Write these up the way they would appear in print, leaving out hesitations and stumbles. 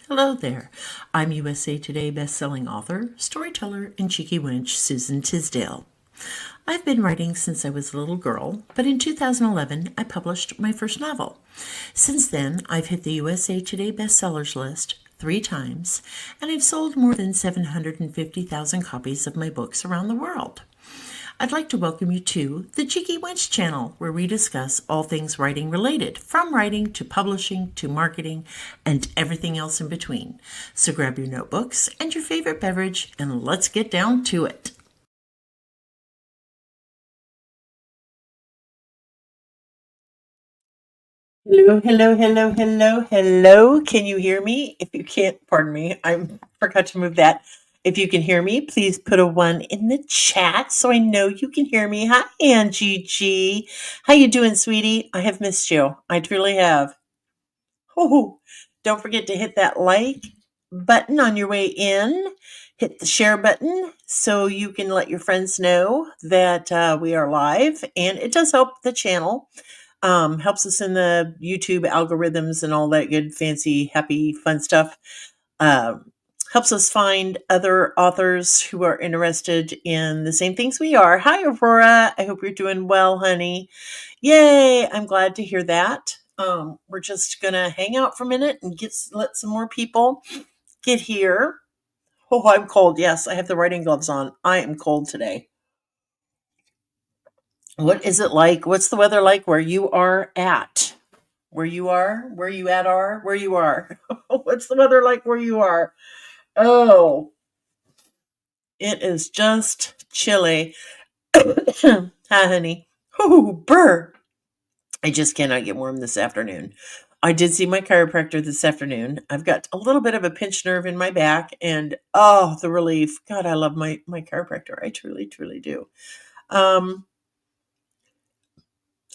Hello there. I'm USA Today bestselling author, storyteller, and cheeky wench Susan Tisdale. I've been writing since I was a little girl, but in 2011 I published my first novel. Since then, I've hit the USA Today bestsellers list 3 times, and I've sold more than 750,000 copies of my books around the world. I'd like to welcome you to the Cheeky Wench channel, where we discuss all things writing related, from writing to publishing to marketing and everything else in between. So grab your notebooks and your favorite beverage and let's get down to it. Hello, hello, hello, hello, hello. Can you hear me? If you can't, pardon me, I forgot to move that. If you can hear me, please put a 1 in the chat so I know you can hear me. Hi, Angie G. How you doing, sweetie? I have missed you. I truly have. Oh, don't forget to hit that like button on your way in. Hit the share button so you can let your friends know that we are live. And it does help the channel. Helps us in the YouTube algorithms and all that good, fancy, happy, fun stuff. Um, Helps us find other authors who are interested in the same things we are. Hi, Aurora. I hope you're doing well, honey. Yay! I'm glad to hear that. We're just gonna hang out for a minute and let some more people get here. Oh, I'm cold. Yes, I have the writing gloves on. I am cold today. What is it like? What's the weather like where you are at? Where you are? Where you at are? Where you are? What's the weather like where you are? Oh, it is just chilly. Hi, honey. Oh, burr. I just cannot get warm this afternoon. I did see my chiropractor this afternoon. I've got a little bit of a pinched nerve in my back, and oh, the relief. God, I love my chiropractor. I truly, truly do. Um,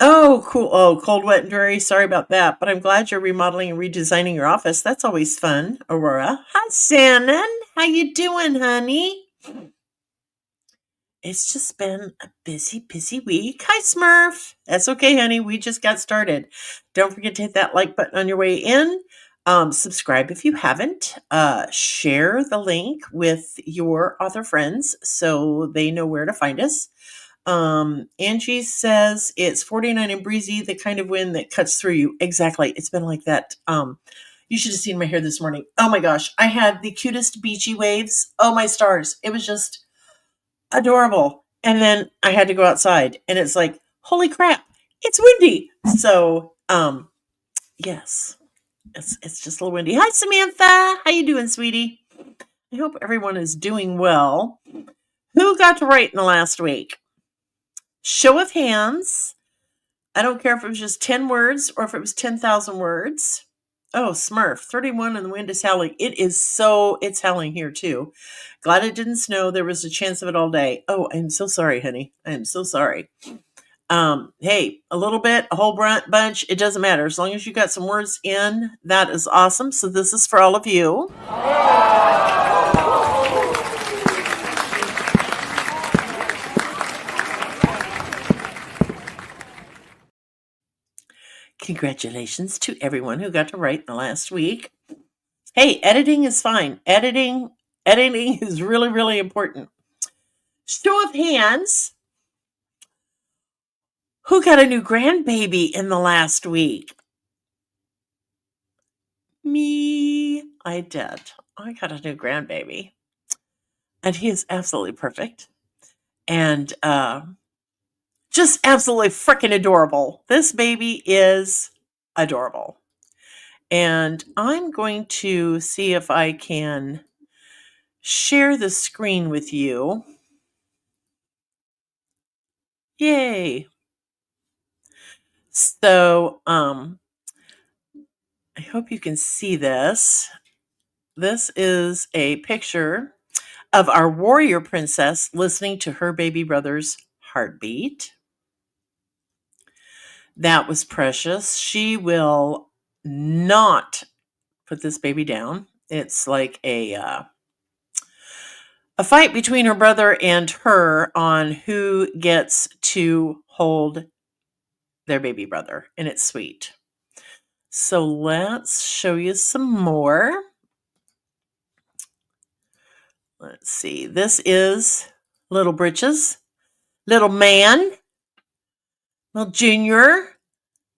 oh, cool. Oh, cold, wet, and dreary. Sorry about that, but I'm glad you're remodeling and redesigning your office. That's always fun, Aurora. Hi, Shannon. How you doing, honey? It's just been a busy, busy week. Hi, Smurf. That's okay, honey. We just got started. Don't forget to hit that like button on your way in. Subscribe if you haven't. Share the link with your author friends so they know where to find us. Angie says it's 49 and breezy, the kind of wind that cuts through you. Exactly. It's been like that. You should have seen my hair this morning. Oh my gosh. I had the cutest beachy waves. Oh my stars. It was just adorable. And then I had to go outside and it's like, holy crap, it's windy. So, yes, it's just a little windy. Hi, Samantha. How you doing, sweetie? I hope everyone is doing well. Who got to write in the last week? Show of hands. I don't care if it was just 10 words or if it was 10,000 words. Oh, Smurf, 31 and the wind is howling. It's howling here too. Glad it didn't snow. There was a chance of it all day. Oh, I'm so sorry, honey. I am so sorry. Hey, a little bit, a whole bunch, it doesn't matter. As long as you got some words in, that is awesome. So this is for all of you. Congratulations to everyone who got to write in the last week. Hey, editing is fine. Editing is really, really important. Show of hands. Who got a new grandbaby in the last week? Me. I did. I got a new grandbaby. And he is absolutely perfect. And just absolutely freaking adorable. This baby is adorable. And I'm going to see if I can share the screen with you. Yay. So, I hope you can see this. This is a picture of our warrior princess listening to her baby brother's heartbeat. That was precious. She will not put this baby down. It's like a fight between her brother and her on who gets to hold their baby brother, and it's sweet. So let's show you some more. Let's see. This is Little Britches, Little Man, Little Junior,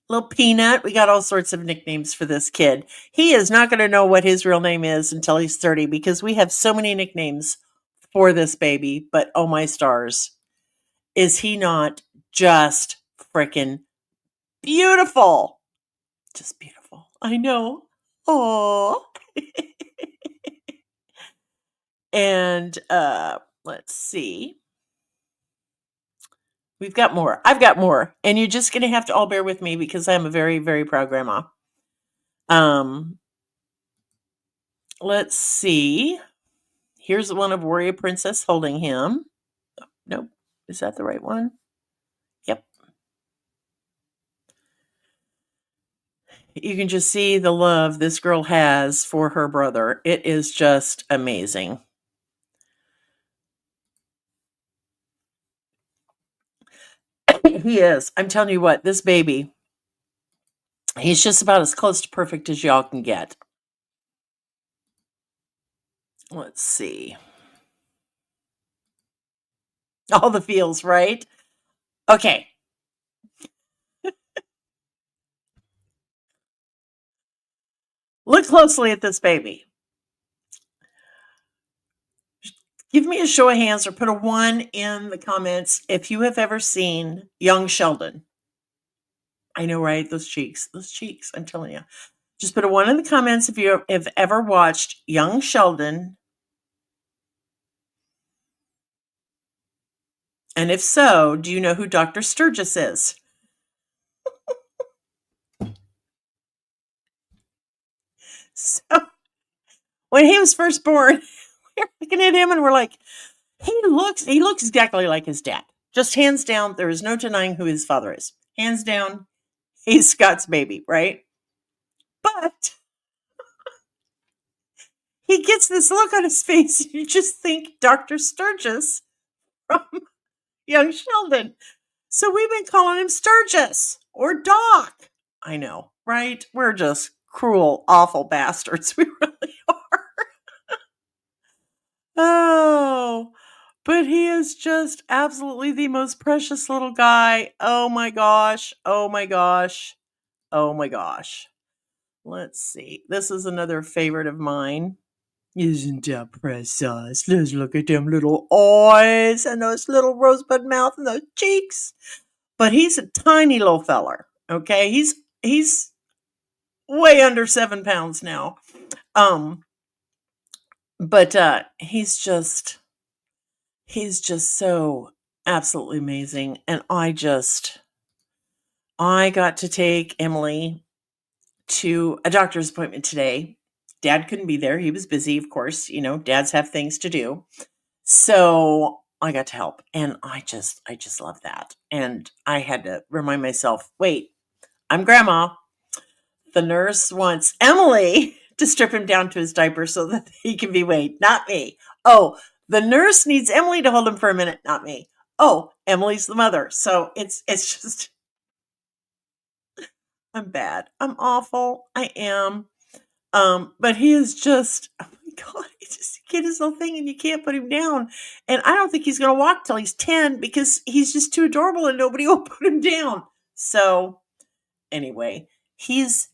Little Peanut. We got all sorts of nicknames for this kid. He is not going to know what his real name is until he's 30 because we have so many nicknames for this baby. But oh my stars, is he not just freaking beautiful? Just beautiful. I know. Oh. And let's see. We've got more. I've got more. And you're just going to have to all bear with me because I'm a very, very proud grandma. Um, let's see. Here's one of Warrior Princess holding him. Oh, nope. Is that the right one? Yep. You can just see the love this girl has for her brother. It is just amazing. He is. I'm telling you what, this baby, he's just about as close to perfect as y'all can get. Let's see. All the feels, right? Okay. Look closely at this baby. Give me a show of hands or put a 1 in the comments if you have ever seen young Sheldon. I know, right? Those cheeks. I'm telling you. Just put a 1 in the comments if you have ever watched young Sheldon. And if so, do you know who Dr. Sturgis is? So when he was first born, we're looking at him and we're like, he looks exactly like his dad. Just hands down, there is no denying who his father is. Hands down, he's Scott's baby, right? But he gets this look on his face, and you just think Dr. Sturgis from Young Sheldon. So we've been calling him Sturgis or Doc. I know, right? We're just cruel, awful bastards. We really are. Oh, but he is just absolutely the most precious little guy. Oh my gosh. Oh my gosh. Oh my gosh. Let's see. This is another favorite of mine. Isn't that precious? Let's look at them little eyes and those little rosebud mouth and those cheeks. But he's a tiny little feller. Okay, he's way under 7 pounds now. But he's just so absolutely amazing. And I got to take Emily to a doctor's appointment today. Dad couldn't be there. He was busy, of course. You know, dads have things to do. So I got to help. And I just love that. And I had to remind myself, wait, I'm grandma. The nurse wants Emily to strip him down to his diaper so that he can be weighed, not me. Oh, the nurse needs Emily to hold him for a minute, not me. Oh, Emily's the mother. So it's just, I'm bad. I'm awful. I am. But he is just, oh my God, he just get his little thing and you can't put him down. And I don't think he's going to walk till he's 10 because he's just too adorable and nobody will put him down. So anyway, he's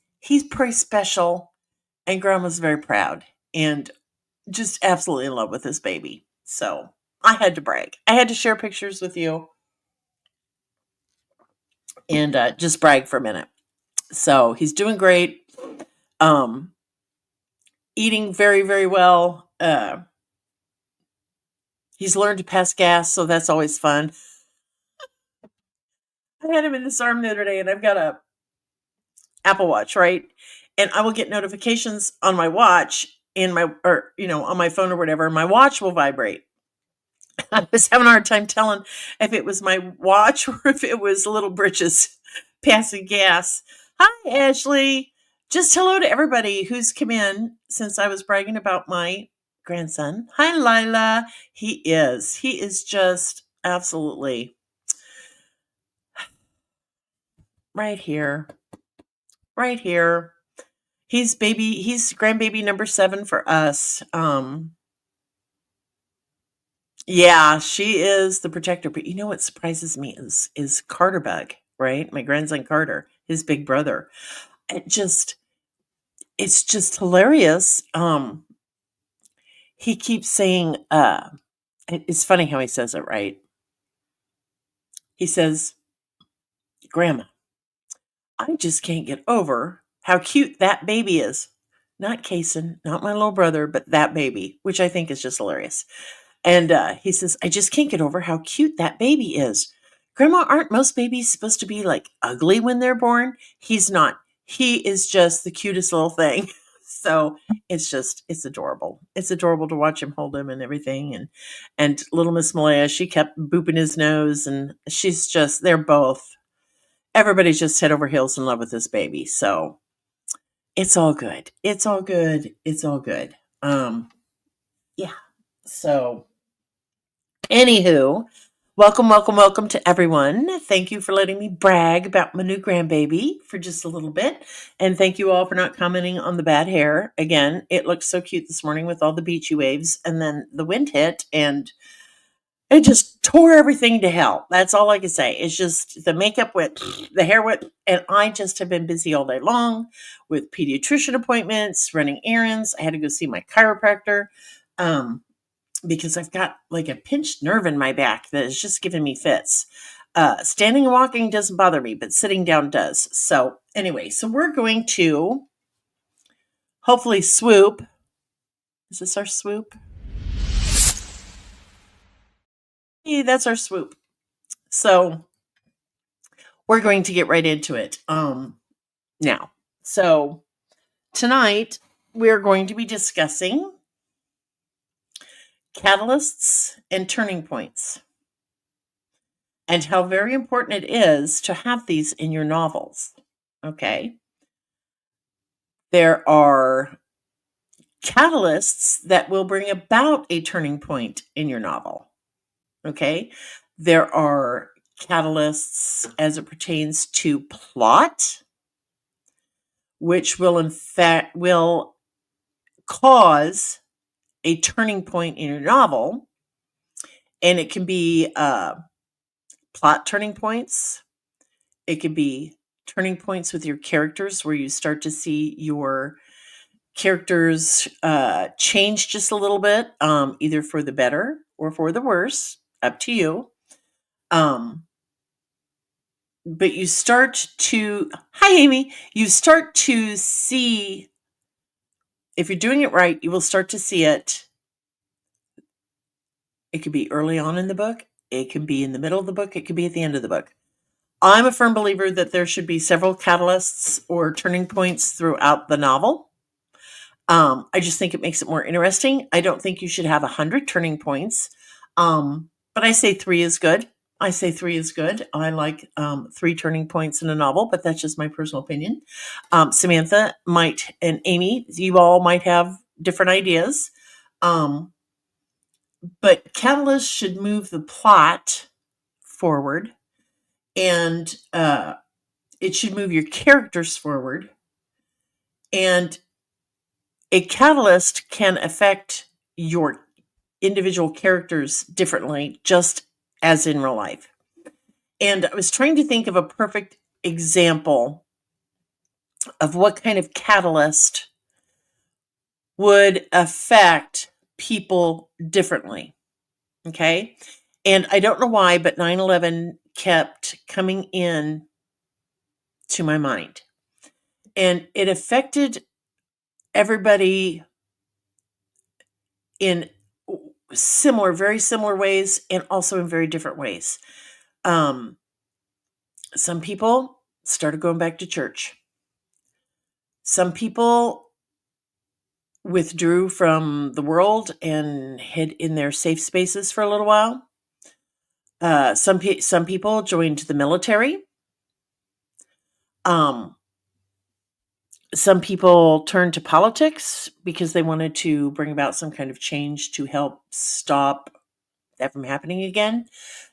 pretty special and grandma's very proud and just absolutely in love with this baby. So I had to brag. I had to share pictures with you and just brag for a minute. So he's doing great. Eating very, very well. He's learned to pass gas, so that's always fun. I had him in this arm the other day, and I've got a Apple Watch, right? And I will get notifications on my watch on my phone or whatever. My watch will vibrate. I was having a hard time telling if it was my watch or if it was Little Britches passing gas. Hi, Ashley. Just hello to everybody who's come in since I was bragging about my grandson. Hi, Lila. He is just absolutely right here. Right here. He's grandbaby number 7 for us. Yeah, she is the protector. But you know what surprises me is Carter Bug, right? My grandson Carter, his big brother. It just it's just hilarious. He keeps saying, it's funny how he says it, right? He says, "Grandma, I just can't get over how cute that baby is." Not Kason, not my little brother, but that baby, which I think is just hilarious. And he says, "I just can't get over how cute that baby is. Grandma, aren't most babies supposed to be like ugly when they're born?" He's not. He is just the cutest little thing. So it's adorable. It's adorable to watch him hold him and everything. And little Miss Malaya, she kept booping his nose, and they're both, everybody's just head over heels in love with this baby. So it's all good. It's all good. It's all good. Yeah. So anywho, welcome, welcome, welcome to everyone. Thank you for letting me brag about my new grandbaby for just a little bit. And thank you all for not commenting on the bad hair. Again, it looked so cute this morning with all the beachy waves, and then the wind hit and it just tore everything to hell. That's all I can say. It's just the makeup went, the hair went, and I just have been busy all day long with pediatrician appointments, running errands. I had to go see my chiropractor. Because I've got like a pinched nerve in my back that is just giving me fits. Standing and walking doesn't bother me, but sitting down does. So, anyway, so we're going to hopefully swoop. Is this our swoop? Yeah, that's our swoop. So, we're going to get right into it now. So, tonight we're going to be discussing catalysts and turning points, and how very important it is to have these in your novels. Okay. There are catalysts that will bring about a turning point in your novel. Okay. There are catalysts as it pertains to plot, which will in fact will cause a turning point in your novel. And it can be plot turning points. It could be turning points with your characters where you start to see your characters change just a little bit, either for the better or for the worse, up to you. But you start to, hi Amy, you start to see, if you're doing it right, you will start to see it. It could be early on in the book, it can be in the middle of the book, it could be at the end of the book. I'm a firm believer that there should be several catalysts or turning points throughout the novel. I just think it makes it more interesting. I don't think you should have 100 turning points. But I say 3 is good. I say 3 is good. I like 3 turning points in a novel, but that's just my personal opinion. Samantha might, and Amy, you all might have different ideas. But catalysts should move the plot forward, and it should move your characters forward. And a catalyst can affect your individual characters differently, just as in real life. And I was trying to think of a perfect example of what kind of catalyst would affect people differently. Okay. And I don't know why, but 9/11 kept coming in to my mind. And it affected everybody in very similar ways, and also in very different ways. Some people started going back to church. Some people withdrew from the world and hid in their safe spaces for a little while. Some people joined the military. Some people turned to politics because they wanted to bring about some kind of change to help stop that from happening again.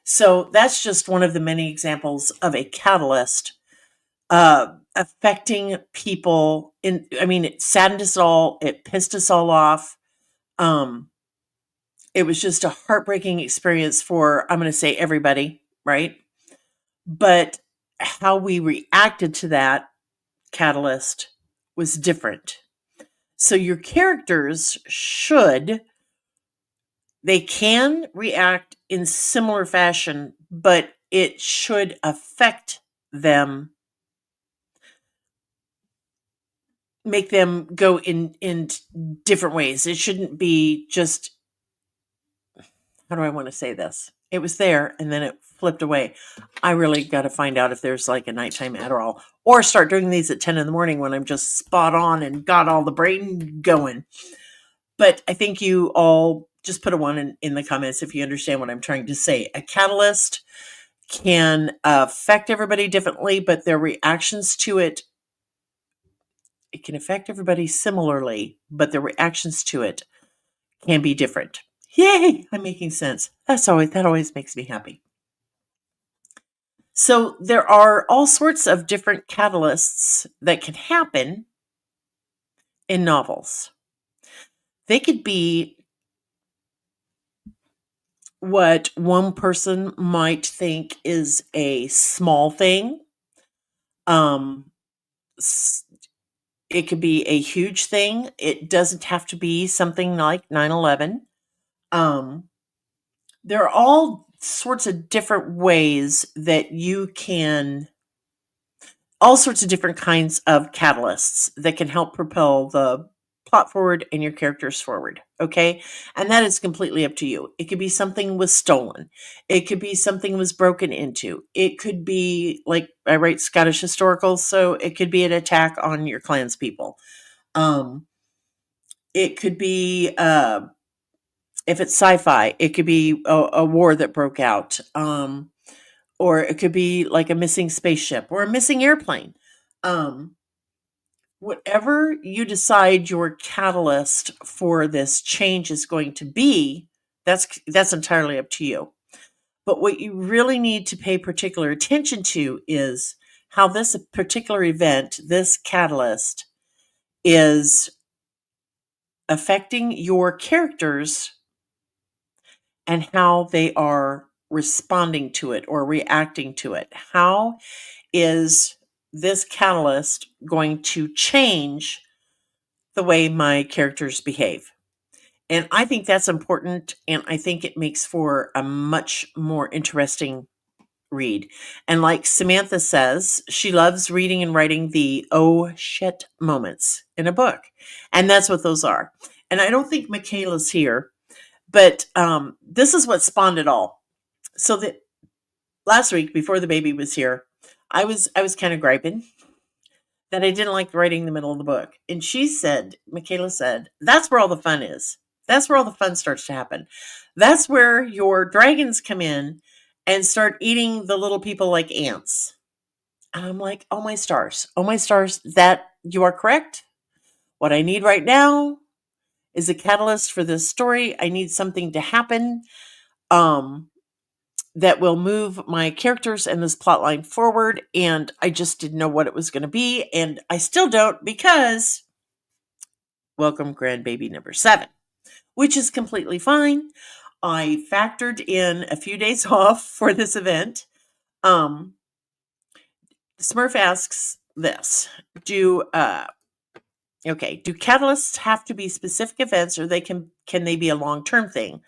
So that's just one of the many examples of a catalyst affecting people. It saddened us all. It pissed us all off. It was just a heartbreaking experience for, I'm going to say, everybody, right? But how we reacted to that catalyst was different. So your characters they can react in similar fashion, but it should affect them, make them go in different ways. It shouldn't be just, how do I want to say this? It was there and then it flipped away. I really got to find out if there's like a nighttime Adderall, or start doing these at 10 in the morning when I'm just spot on and got all the brain going. But I think you all just put a one in the comments if you understand what I'm trying to say. A catalyst can affect everybody differently, but their reactions to it can affect everybody similarly, but their reactions to it can be different. Yay, I'm making sense. That always makes me happy. So there are all sorts of different catalysts that can happen in novels. They could be what one person might think is a small thing. Um, it could be a huge thing. It doesn't have to be something like 9/11. Um, there are all sorts of different ways that you can, all sorts of different kinds of catalysts that can help propel the plot forward and your characters forward. Okay. And that is completely up to you. It could be something was stolen. It could be something was broken into. It could be, like, I write Scottish historical, so it could be an attack on your clanspeople. It could be, if it's sci-fi, it could be a war that broke out. Or it could be like a missing spaceship or a missing airplane. Um, Whatever you decide your catalyst for this change is going to be, that's entirely up to you. But what you really need to pay particular attention to is how this particular event, this catalyst, is affecting your characters and how they are responding to it or reacting to it. How is this catalyst going to change the way my characters behave? And I think that's important, and I think it makes for a much more interesting read. And like Samantha says, she loves reading and writing the oh shit moments in a book. And that's what those are. And I don't think Michaela's here, but this is what spawned it all. So that last week before the baby was here, I was kind of griping that I didn't like writing the middle of the book. And Michaela said, that's where all the fun is. That's where all the fun starts to happen. That's where your dragons come in and start eating the little people like ants. And I'm like, oh my stars, that you are correct. What I need right now is a catalyst for this story. I need something to happen that will move my characters and this plot line forward. And I just didn't know what it was going to be. And I still don't, because welcome grandbaby number 7, which is completely fine. I factored in a few days off for this event. Smurf asks this: Do catalysts have to be specific events, or can they be a long-term thing?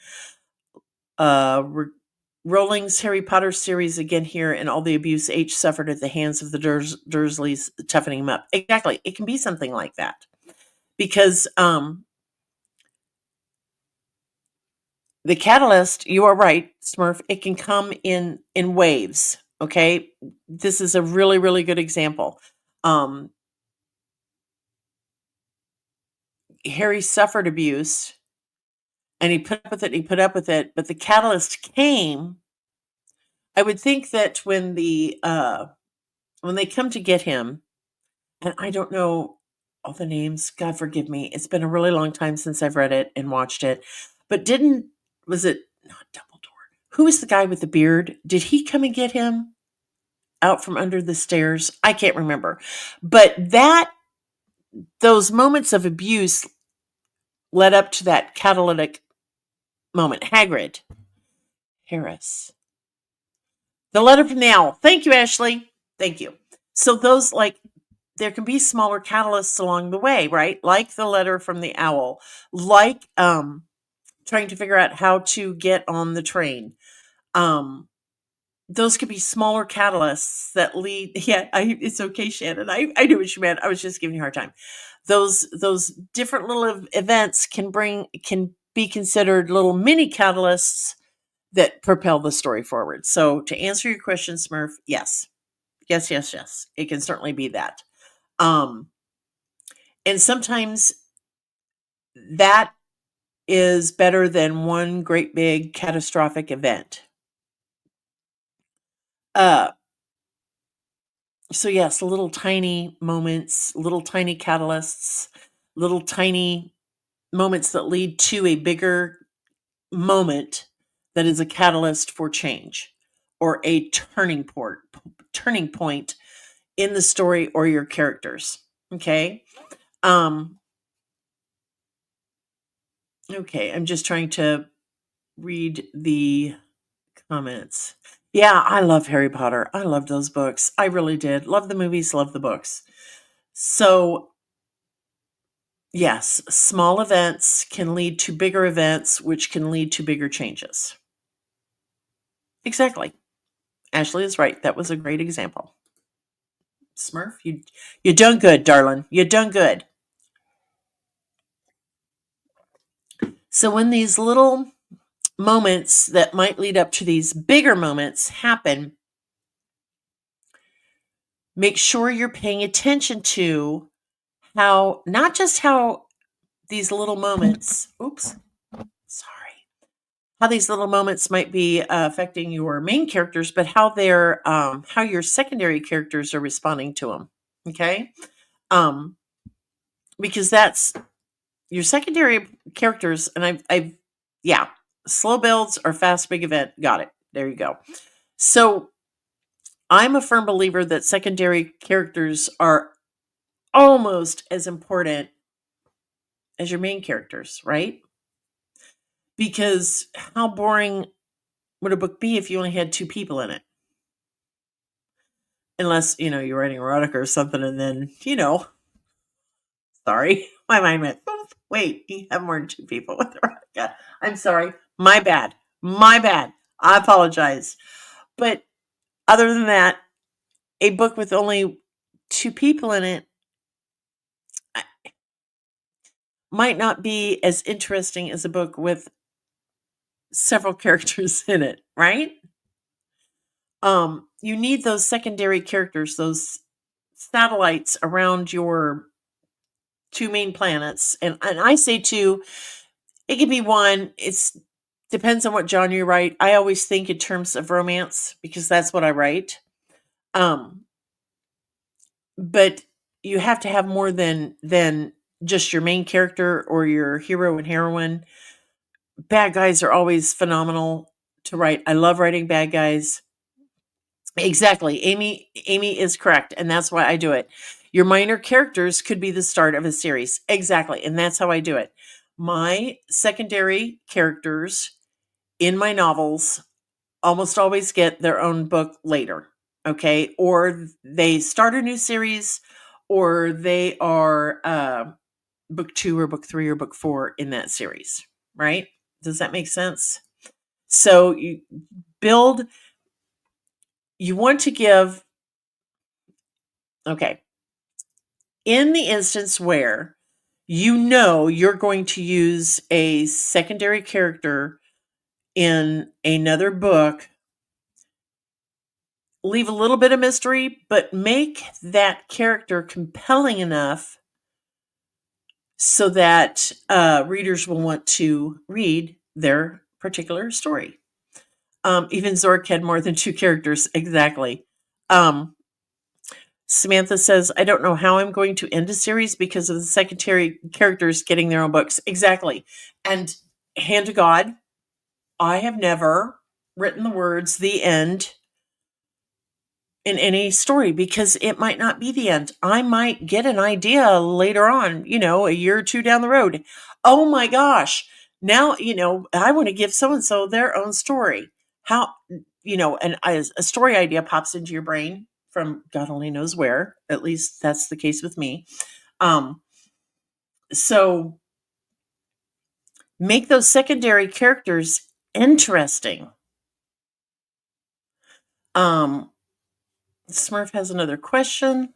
Rowling's Harry Potter series again here, and all the abuse H suffered at the hands of the Dursleys toughening him up. Exactly, it can be something like that, because the catalyst, you are right, Smurf, it can come in waves. Okay, this is a really, really good example. Harry suffered abuse, and he put up with it, but the catalyst came. I would think that when they come to get him, and I don't know all the names, God forgive me, it's been a really long time since I've read it and watched it, but was it not Dumbledore? Who was the guy with the beard? Did he come and get him out from under the stairs? I can't remember. But those moments of abuse led up to that catalytic moment. Hagrid. Harris. The letter from the owl. Thank you, Ashley. Thank you. So those, like, there can be smaller catalysts along the way, right? Like the letter from the owl, like trying to figure out how to get on the train. Those could be smaller catalysts that lead. Yeah, it's okay, Shannon. I knew what you meant. I was just giving you a hard time. Those different little events can be considered little mini catalysts that propel the story forward. So to answer your question, Smurf, yes. Yes, yes, yes. It can certainly be that. Um, and sometimes that is better than one great big catastrophic event. Uh, so yes, little tiny moments, little tiny catalysts, little tiny moments that lead to a bigger moment that is a catalyst for change or a turning point in the story or your characters. Okay. Um, okay. I'm just trying to read the comments. Yeah, I love Harry Potter. I loved those books. I really did. Love the movies, love the books. So, yes, small events can lead to bigger events, which can lead to bigger changes. Exactly. Ashley is right. That was a great example. Smurf, you done good, darling. You done good. So when these little moments that might lead up to these bigger moments happen, make sure you're paying attention to how, not just how these little moments, how these little moments might be affecting your main characters, but how your secondary characters are responding to them. Okay, because that's your secondary characters, and yeah, slow builds or fast big event. Got it. There you go. So I'm a firm believer that secondary characters are almost as important as your main characters, right? Because how boring would a book be if you only had two people in it? Unless, you're writing erotica or something and then, sorry, my mind went, "Oof, wait, you have more than two people with erotica. I'm sorry. My bad. My bad. I apologize. But other than that, a book with only two people in it might not be as interesting as a book with several characters in it, right? You need those secondary characters, those satellites around your two main planets. And I say two, it could be one. It's depends on what genre you write. I always think in terms of romance because that's what I write. Um, but you have to have more than just your main character or your hero and heroine. Bad guys are always phenomenal to write. I love writing bad guys. Exactly. Amy is correct, and that's why I do it. Your minor characters could be the start of a series. Exactly, and that's how I do it. My secondary characters in my novels almost always get their own book later, okay? Or they start a new series or they are book 2 or book 3 or book 4 in that series, right? Does that make sense? So you build you want to give okay, in the instance where you're going to use a secondary character in another book, leave a little bit of mystery, but make that character compelling enough so that readers will want to read their particular story. Even Zork had more than two characters, exactly. Samantha says, I don't know how I'm going to end a series because of the secondary characters getting their own books. Exactly. And hand to God, I have never written the words the end in any story because it might not be the end. I might get an idea later on, a year or two down the road. Oh my gosh, Now, I want to give so and so their own story. How, and a story idea pops into your brain from God only knows where. At least that's the case with me. Um, so make those secondary characters interesting. Um, Smurf has another question.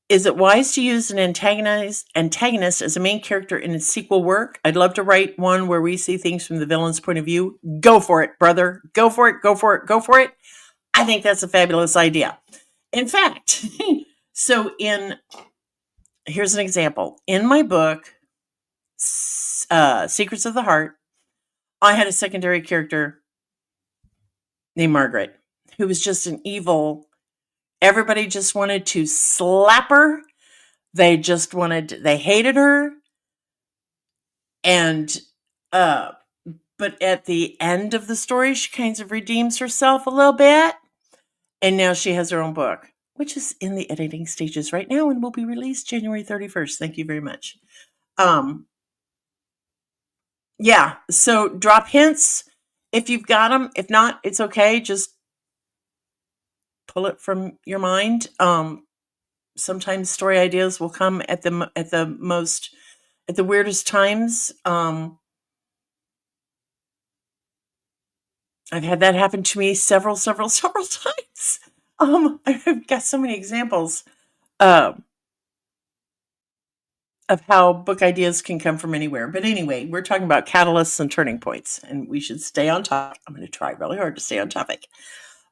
Is it wise to use an antagonist as a main character in a sequel work? I'd love to write one where we see things from the villain's point of view. Go for it, brother. Go for it. Go for it. Go for it. I think that's a fabulous idea. In fact, so in here's an example. In my book, Secrets of the Heart, I had a secondary character named Margaret, who was just an evil. Everybody just wanted to slap her. They hated her. And, uh, but at the end of the story, she kind of redeems herself a little bit. And now she has her own book, which is in the editing stages right now and will be released January 31st. Thank you very much. Um, yeah, so drop hints if you've got them. If not, it's okay. Just pull it from your mind. Sometimes story ideas will come at the weirdest times. I've had that happen to me several, several, several times. I've got so many examples um, of how book ideas can come from anywhere. But anyway, we're talking about catalysts and turning points, and we should stay on topic. I'm going to try really hard to stay on topic,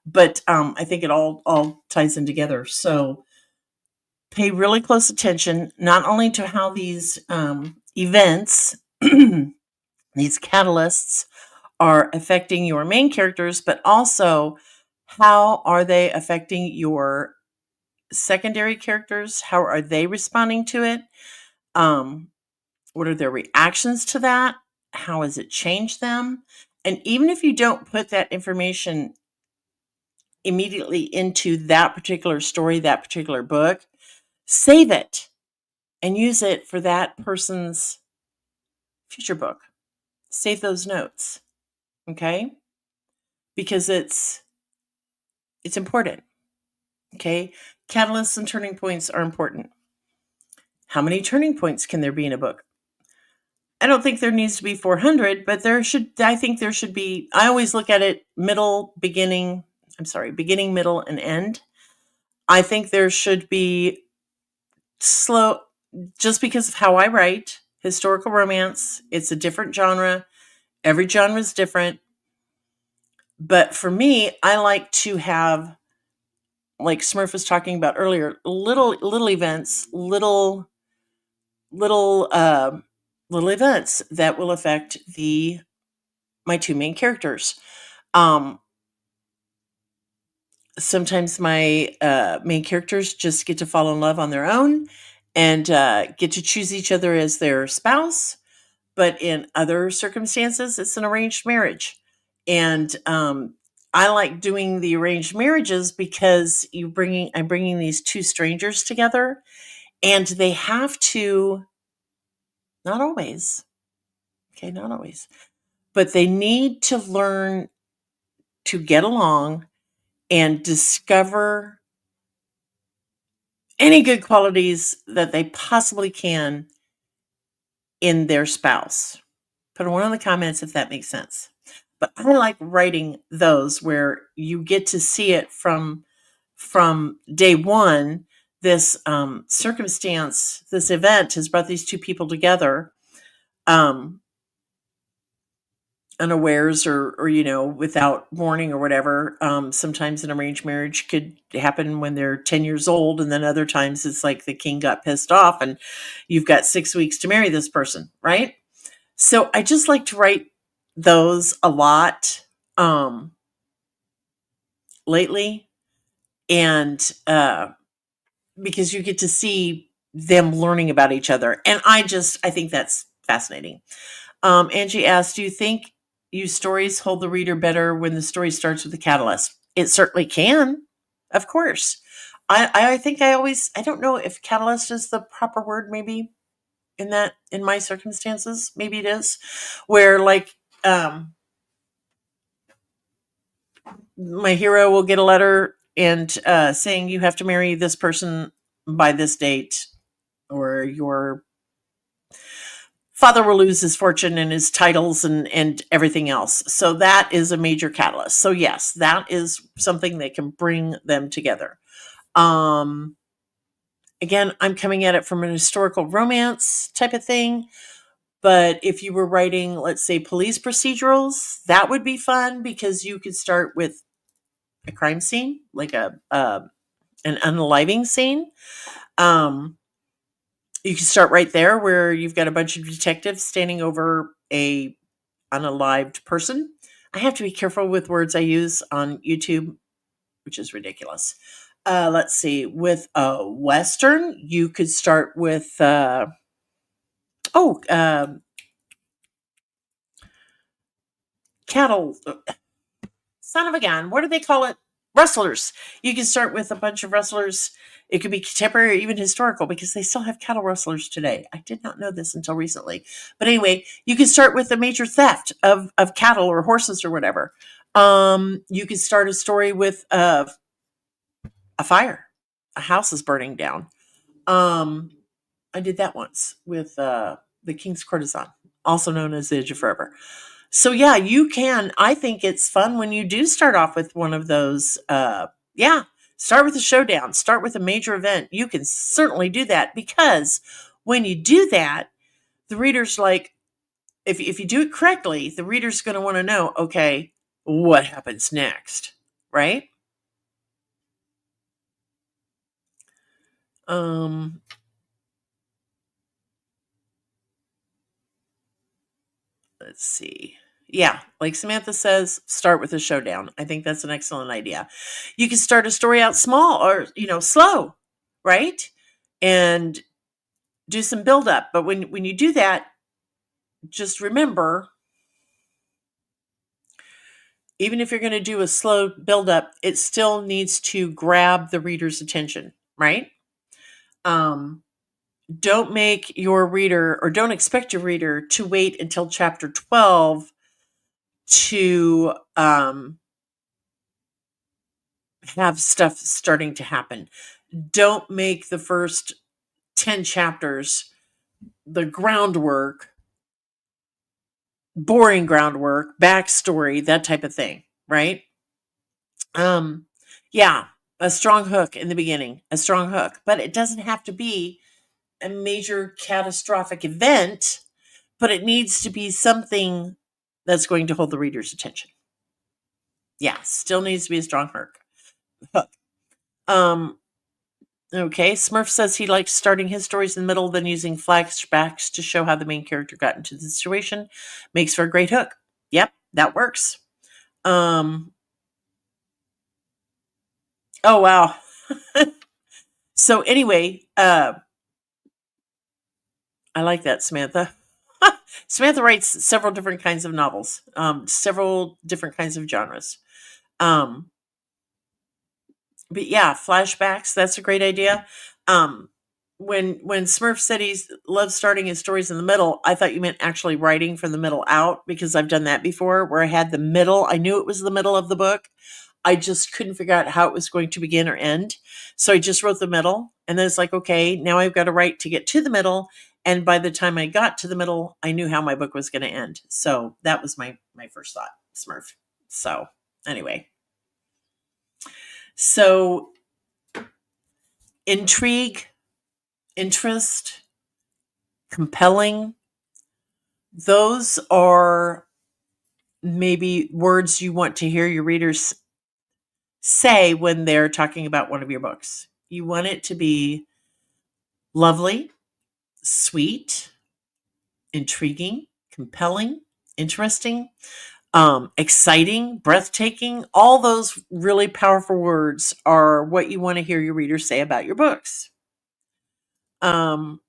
but I think it all ties in together. So pay really close attention, not only to how these events, these catalysts, are affecting your main characters, but also how are they affecting your secondary characters? How are they responding to it? Um, what are their reactions to that? How has it changed them? And even if you don't put that information immediately into that particular story, that particular book, save it and use it for that person's future book. Save those notes, okay? Because it's important, okay? Catalysts and turning points are important. How many turning points can there be in a book? I don't think there needs to be 400, but I think there should be. I always look at it beginning, middle, and end. I think there should be slow, just because of how I write historical romance. It's a different genre. Every genre is different. But for me, I like to have, like Smurf was talking about earlier, little events, little uh, little events that will affect my two main characters. Um, Sometimes my main characters just get to fall in love on their own and get to choose each other as their spouse. But in other circumstances, it's an arranged marriage. And I like doing the arranged marriages because I'm bringing these two strangers together, and they have to, not always, okay, not always, but they need to learn to get along and discover any good qualities that they possibly can in their spouse. Put one in the comments if that makes sense. But I like writing those where you get to see it from day one. This circumstance, this event has brought these two people together, um, unawares or without warning or whatever. Sometimes an arranged marriage could happen when they're 10 years old, and then other times it's like the king got pissed off and you've got 6 weeks to marry this person, right? So I just like to write those a lot lately, and because you get to see them learning about each other, and I think that's fascinating. Angie asked, do you think you stories hold the reader better when the story starts with a catalyst? It certainly can, of course. I think I don't know if catalyst is the proper word, maybe. in my circumstances. Maybe it is where like my hero will get a letter and saying you have to marry this person by this date, or your father will lose his fortune and his titles and everything else. So that is a major catalyst. So yes, that is something that can bring them together. Um, Again, I'm coming at it from an historical romance type of thing. But if you were writing, let's say, police procedurals, that would be fun because you could start with a crime scene, like an unaliving scene. Um, you can start right there where you've got a bunch of detectives standing over a unalived person. I have to be careful with words I use on YouTube, which is ridiculous. Let's see. With a western, you could start with oh cattle. Son of a gun. What do they call it? Rustlers. You can start with a bunch of rustlers. It could be contemporary or even historical because they still have cattle rustlers today. I did not know this until recently. But anyway, you can start with a major theft of cattle or horses or whatever. You could start a story with a fire. A house is burning down. Um, I did that once with the King's Courtesan, also known as the Edge of Forever. So yeah, you can. I think it's fun when you do start off with one of those. Yeah, start with a showdown. Start with a major event. You can certainly do that because when you do that, the reader's like, if you do it correctly, the reader's going to want to know, okay, what happens next, right? Um, let's see. Yeah, like Samantha says, start with a showdown. I think that's an excellent idea. You can start a story out small or, slow, right? And do some build up. But when you do that, just remember, even if you're going to do a slow build up, it still needs to grab the reader's attention, right? Um, don't make your reader or don't expect your reader to wait until chapter 12 to have stuff starting to happen. Don't make the first 10 chapters the groundwork, boring groundwork, backstory, that type of thing, right? Um, yeah, a strong hook in the beginning, a strong hook, but it doesn't have to be a major catastrophic event, but it needs to be something that's going to hold the reader's attention. Yeah, still needs to be a strong hook. Um, Okay, Smurf says he likes starting his stories in the middle, then using flashbacks to show how the main character got into the situation. Makes for a great hook. Yep, that works. Um, oh wow. So anyway, I like that, Samantha. Samantha writes several different kinds of novels, several different kinds of genres. Um, but yeah, flashbacks, that's a great idea. Um, when Smurf said he loves starting his stories in the middle, I thought you meant actually writing from the middle out because I've done that before where I had the middle. I knew it was the middle of the book. I just couldn't figure out how it was going to begin or end. So I just wrote the middle and then it's like, okay, now I've got to write to get to the middle. And by the time I got to the middle, I knew how my book was going to end. So that was my first thought, Smurf. So anyway, so intrigue, interest, compelling, those are maybe words you want to hear your readers say when they're talking about one of your books. You want it to be lovely, sweet, intriguing, compelling, interesting, exciting, breathtaking. All those really powerful words are what you want to hear your readers say about your books. Um,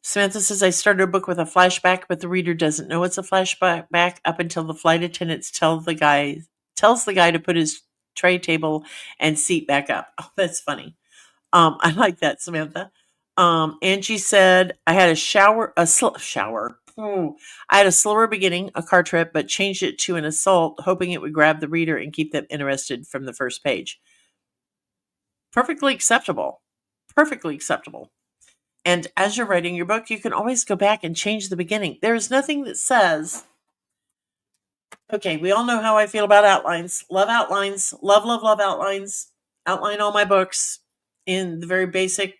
Samantha says, I started a book with a flashback, but the reader doesn't know it's a flashback back up until the flight attendants tells the guy to put his tray table and seat back up. Oh, that's funny. I like that, Samantha. Angie said, I had shower. I had a slower beginning, a car trip, but changed it to an assault, hoping it would grab the reader and keep them interested from the first page. Perfectly acceptable. Perfectly acceptable. And as you're writing your book, you can always go back and change the beginning. There's nothing that says, okay, we all know how I feel about outlines. Love outlines. Love, love, love outlines. Outline all my books in the very basic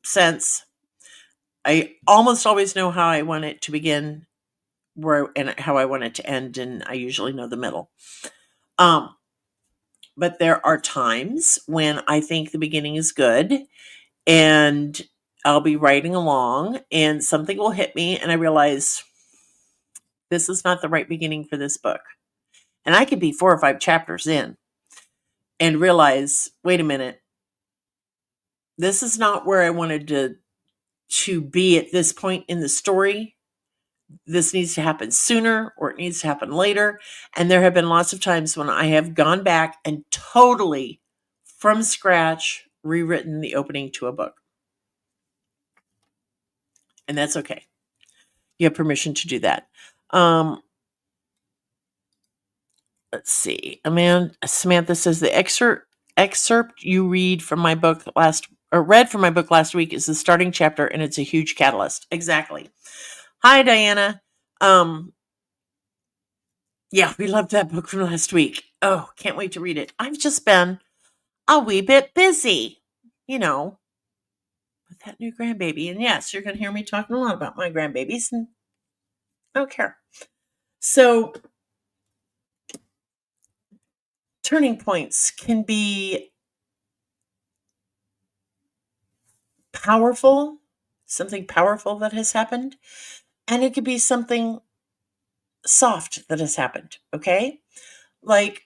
sense. I almost always know how I want it to begin and how I want it to end, and I usually know the middle. But there are times when I think the beginning is good and I'll be writing along and something will hit me and I realize this is not the right beginning for this book. And I could be 4 or 5 chapters in and realize, wait a minute, this is not where I wanted to be at this point in the story. This needs to happen sooner or it needs to happen later. And there have been lots of times when I have gone back and totally from scratch rewritten the opening to a book. And that's okay. You have permission to do that. Let's see. Samantha says the excerpt you read from my book read from my book last week is the starting chapter and it's a huge catalyst. Exactly. Hi, Diana. Yeah, we loved that book from last week. Oh, can't wait to read it. I've just been a wee bit busy, with that new grandbaby. And yes, you're going to hear me talking a lot about my grandbabies, and I don't care. So, turning points can be powerful, something powerful that has happened, and it could be something soft that has happened, okay? Like,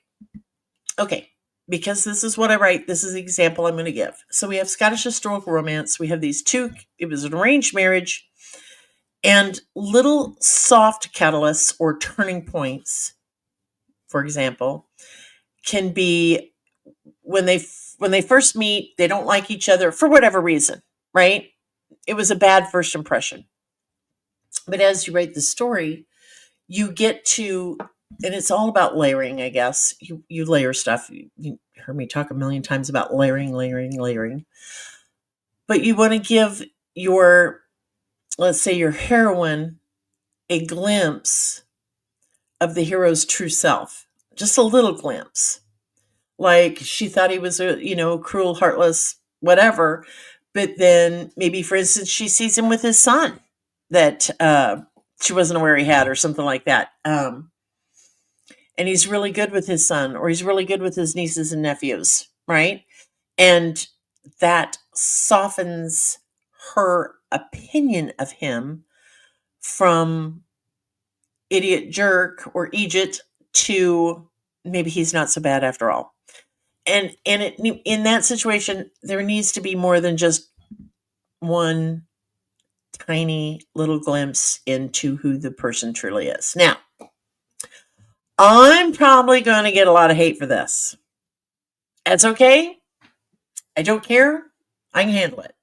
okay, because this is what I write, this is the example I'm going to give. So we have Scottish historical romance. We have these two, it was an arranged marriage, and little soft catalysts or turning points, for example, can be when they first meet, they don't like each other for whatever reason, right? It was a bad first impression. But as you write the story, you get to, and it's all about layering, I guess. You layer stuff. You heard me talk a million times about layering. But you want to give let's say your heroine, a glimpse of the hero's true self. Just a little glimpse. Like she thought he was a cruel, heartless, whatever. But then maybe, for instance, she sees him with his son that she wasn't aware he had, or something like that. And he's really good with his son, or he's really good with his nieces and nephews, right? And that softens her opinion of him from idiot jerk or Egypt to maybe he's not so bad after all. And in that situation, there needs to be more than just one tiny little glimpse into who the person truly is. Now, I'm probably going to get a lot of hate for this. That's okay. I don't care. I can handle it.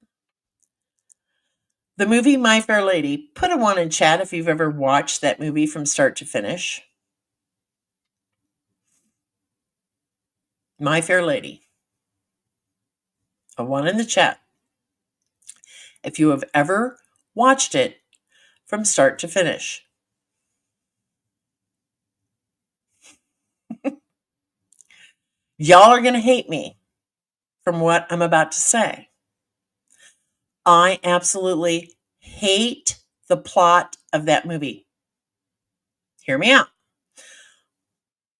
The movie My Fair Lady, put a 1 in chat if you've ever watched that movie from start to finish. My Fair Lady. A 1 in the chat if you have ever watched it from start to finish. Y'all are going to hate me from what I'm about to say. I absolutely hate the plot of that movie. Hear me out.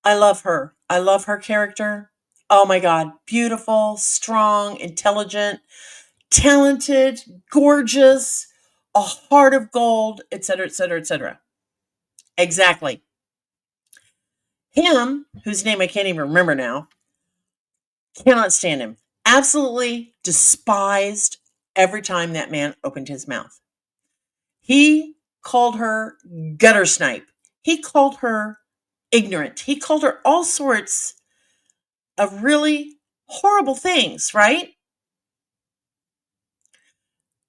I love her. I love her character. Oh my God. Beautiful, strong, intelligent, talented, gorgeous, a heart of gold, etc., etc., etc. Exactly. Him, whose name I can't even remember now, cannot stand him. Absolutely despised every time that man opened his mouth. He called her gutter snipe. He called her ignorant. He called her all sorts of really horrible things, right?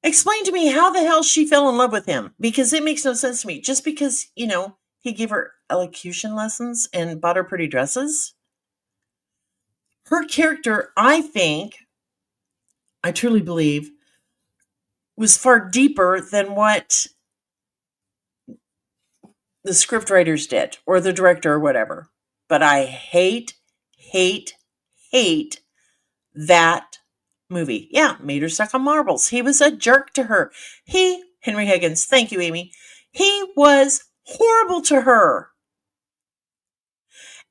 Explain to me how the hell she fell in love with him, because it makes no sense to me. Just because, he gave her elocution lessons and bought her pretty dresses. Her character, I think, I truly believe, was far deeper than what the script writers did or the director or whatever. But I hate, hate, hate that movie. Yeah, made her suck on marbles. He was a jerk to her. Henry Higgins, thank you, Amy. He was horrible to her.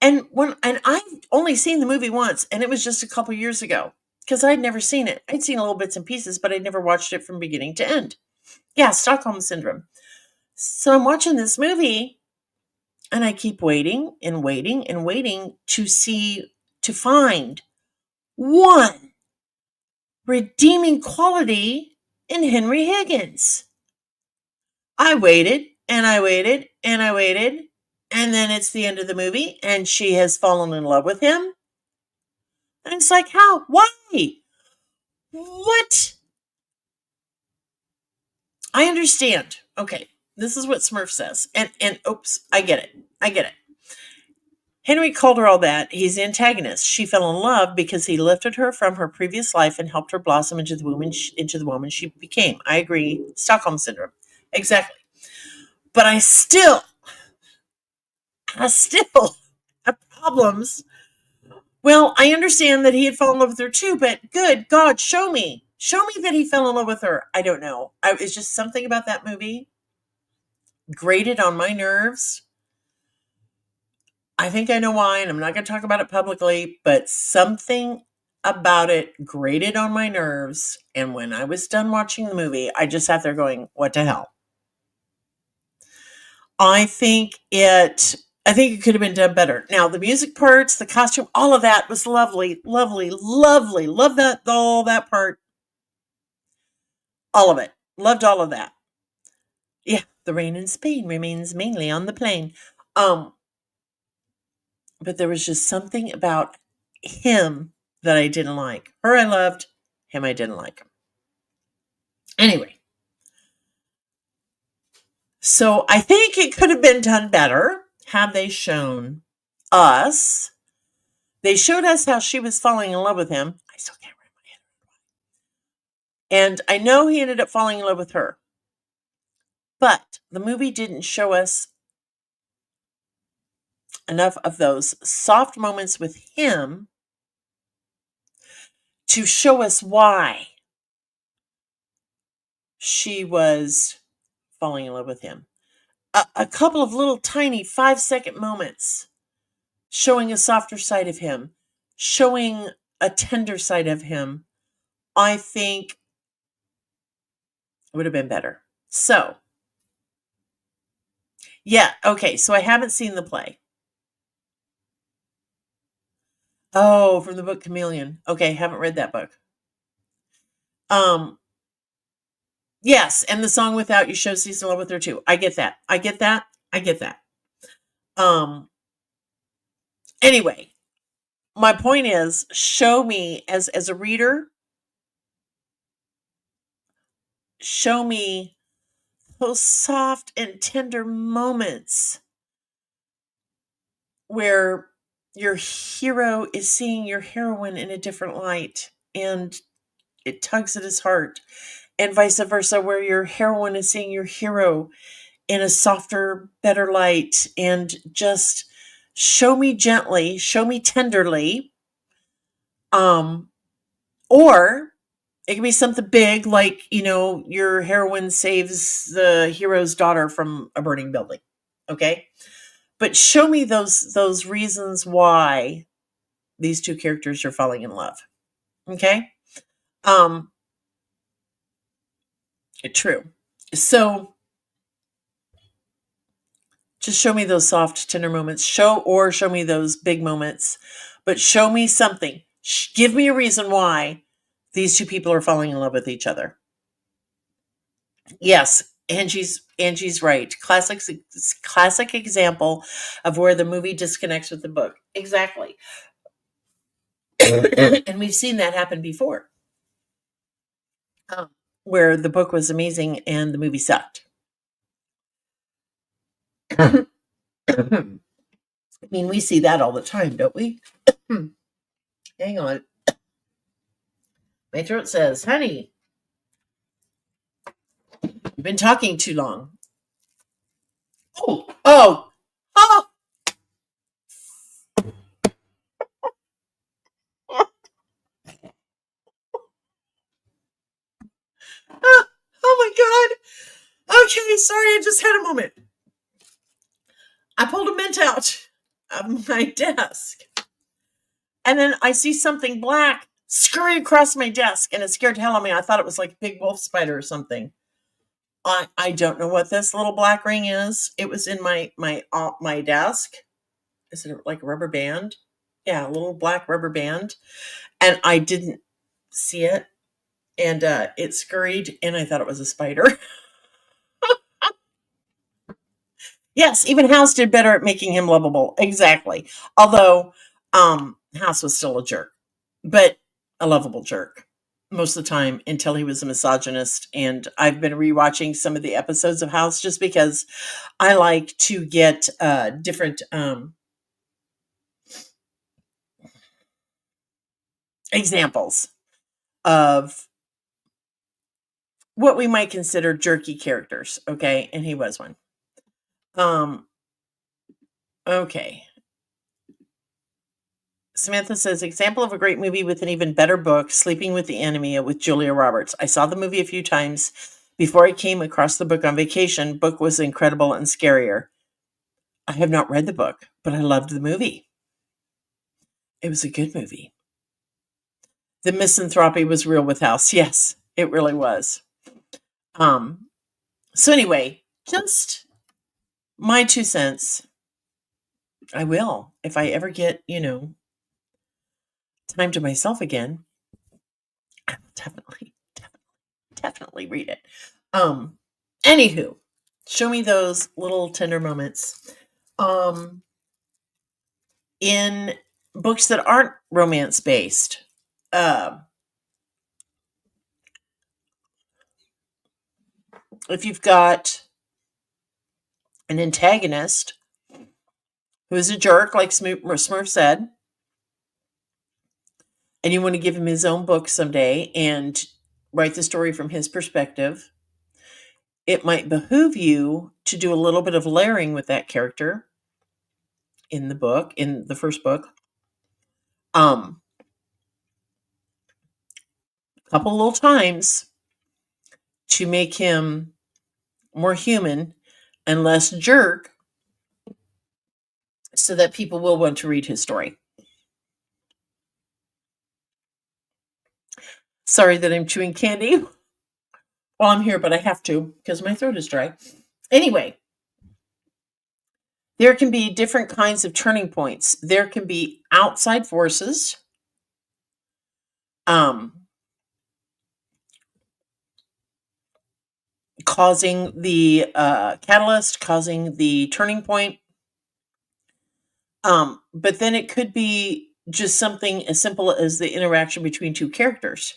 And I've only seen the movie once, and it was just a couple years ago because I'd never seen it. I'd seen little bits and pieces, but I'd never watched it from beginning to end. Yeah, Stockholm Syndrome. So I'm watching this movie, and I keep waiting and waiting and waiting to find one redeeming quality in Henry Higgins. I waited and I waited and I waited, and then it's the end of the movie, and she has fallen in love with him. And it's like, how? Why? What? I understand. Okay, this is what Smurf says. And oops, I get it. I get it. Henry called her all that. He's the antagonist. She fell in love because he lifted her from her previous life and helped her blossom into the woman she became. I agree. Stockholm syndrome. Exactly. But I still have problems. Well, I understand that he had fallen in love with her too, but good God, show me. Show me that he fell in love with her. I don't know. It's just something about that movie grated on my nerves. I think I know why, and I'm not going to talk about it publicly, but something about it grated on my nerves. And when I was done watching the movie, I just sat there going, what the hell? I think it could have been done better. Now, the music parts, the costume, all of that was lovely, lovely, lovely. Love that, all that part. All of it. Loved all of that. Yeah, the rain in Spain remains mainly on the plain. Um, but there was just something about him that I didn't like. Her I loved, him I didn't like. Anyway, so I think it could have been done better had they shown us. They showed us how she was falling in love with him. I still can't remember my head. And I know he ended up falling in love with her. But the movie didn't show us enough of those soft moments with him to show us why she was falling in love with him. A couple of little tiny 5-second moments showing a softer side of him, showing a tender side of him, I think would have been better. So, yeah, okay, so I haven't seen the play. Oh, from the book Chameleon. Okay, haven't read that book. Um, yes, and the song Without You shows he's in love with her too. I get that. I get that. I get that. Um, anyway, my point is show me as a reader, show me those soft and tender moments where your hero is seeing your heroine in a different light and it tugs at his heart, and vice versa, where your heroine is seeing your hero in a softer, better light, and just show me gently, show me tenderly. Or it can be something big like, your heroine saves the hero's daughter from a burning building. Okay? But show me those reasons why these two characters are falling in love. Okay? Um True. So just show me those soft, tender moments. Show me those big moments, but show me something. Give me a reason why these two people are falling in love with each other. Yes, Angie's right. Classic example of where the movie disconnects with the book. Exactly. And we've seen that happen before. Um, where the book was amazing and the movie sucked. I mean, we see that all the time, don't we? Hang on. My throat says, honey, you've been talking too long. Oh, oh, oh, oh my God. Okay, sorry, I just had a moment. I pulled a mint out of my desk. And then I see something black scurry across my desk, and it scared the hell out of me. I thought it was like a big wolf spider or something. I don't know what this little black ring is. It was in my desk. Is it like a rubber band? Yeah, a little black rubber band. And I didn't see it. And it scurried, and I thought it was a spider. Yes, even House did better at making him lovable. Exactly. Although House was still a jerk, but a lovable jerk most of the time until he was a misogynist. And I've been rewatching some of the episodes of House just because I like to get different examples of what we might consider jerky characters. Okay. And he was one. Okay. Samantha says, example of a great movie with an even better book, Sleeping with the Enemy with Julia Roberts. I saw the movie a few times before I came across the book on vacation. Book was incredible and scarier. I have not read the book, but I loved the movie. It was a good movie. The misanthropy was real with House. Yes, it really was. So anyway, just my 2 cents. I will, if I ever get, time to myself again, I will definitely read it. Anywho, show me those little tender moments. In books that aren't romance based, if you've got an antagonist who is a jerk, like Smurf said, and you want to give him his own book someday and write the story from his perspective, it might behoove you to do a little bit of layering with that character in the first book. A couple little times to make him more human and less jerk so that people will want to read his story. Sorry that I'm chewing candy while I'm here, but I have to because my throat is dry. Anyway, there can be different kinds of turning points. There can be outside forces, causing the catalyst, causing the turning point. But then it could be just something as simple as the interaction between two characters.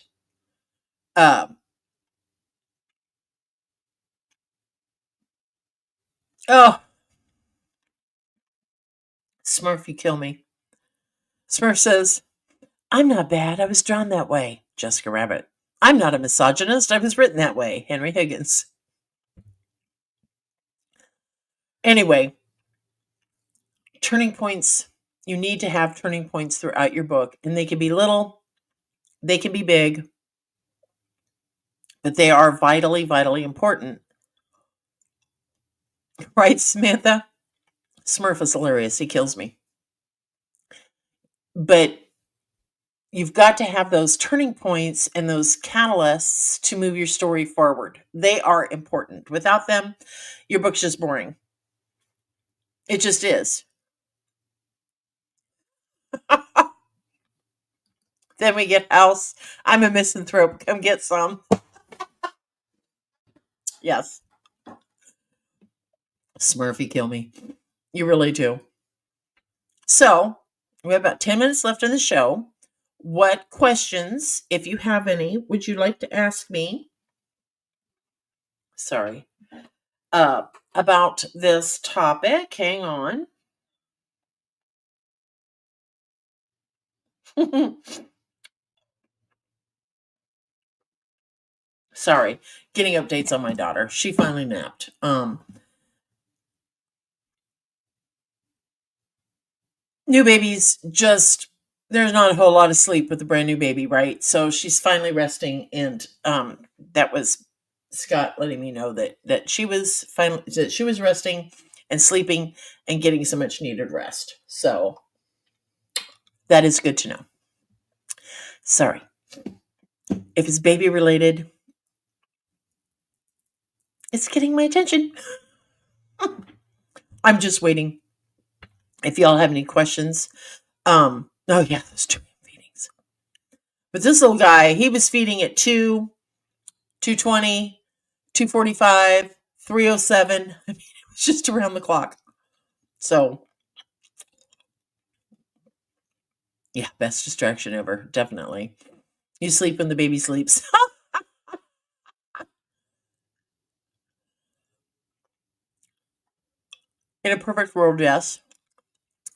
Oh, Smurf, you kill me. Smurf says, I'm not bad. I was drawn that way. Jessica Rabbit. I'm not a misogynist. I was written that way. Henry Higgins. Anyway, turning points. You need to have turning points throughout your book, and they can be little, they can be big, but they are vitally, vitally important. Right, Samantha? Smurf is hilarious. He kills me. But you've got to have those turning points and those catalysts to move your story forward. They are important. Without them, your book's just boring. It just is. Then we get House. I'm a misanthrope. Come get some. Yes. Smurfy, kill me. You really do. So, we have about 10 minutes left in the show. What questions, if you have any, would you like to ask me? Sorry. About this topic. Hang on. Sorry. Getting updates on my daughter. She finally napped. New babies just there's not a whole lot of sleep with a brand new baby, right? So she's finally resting, and that was Scott letting me know that she was resting and sleeping and getting some much needed rest. So that is good to know. Sorry. If it's baby related, it's getting my attention. I'm just waiting. If y'all have any questions. Oh yeah, those two feedings. But this little guy, he was feeding at 2:20, 2:45, 3:07. I mean, it was just around the clock. So yeah, best distraction ever, definitely. You sleep when the baby sleeps. In a perfect world, yes.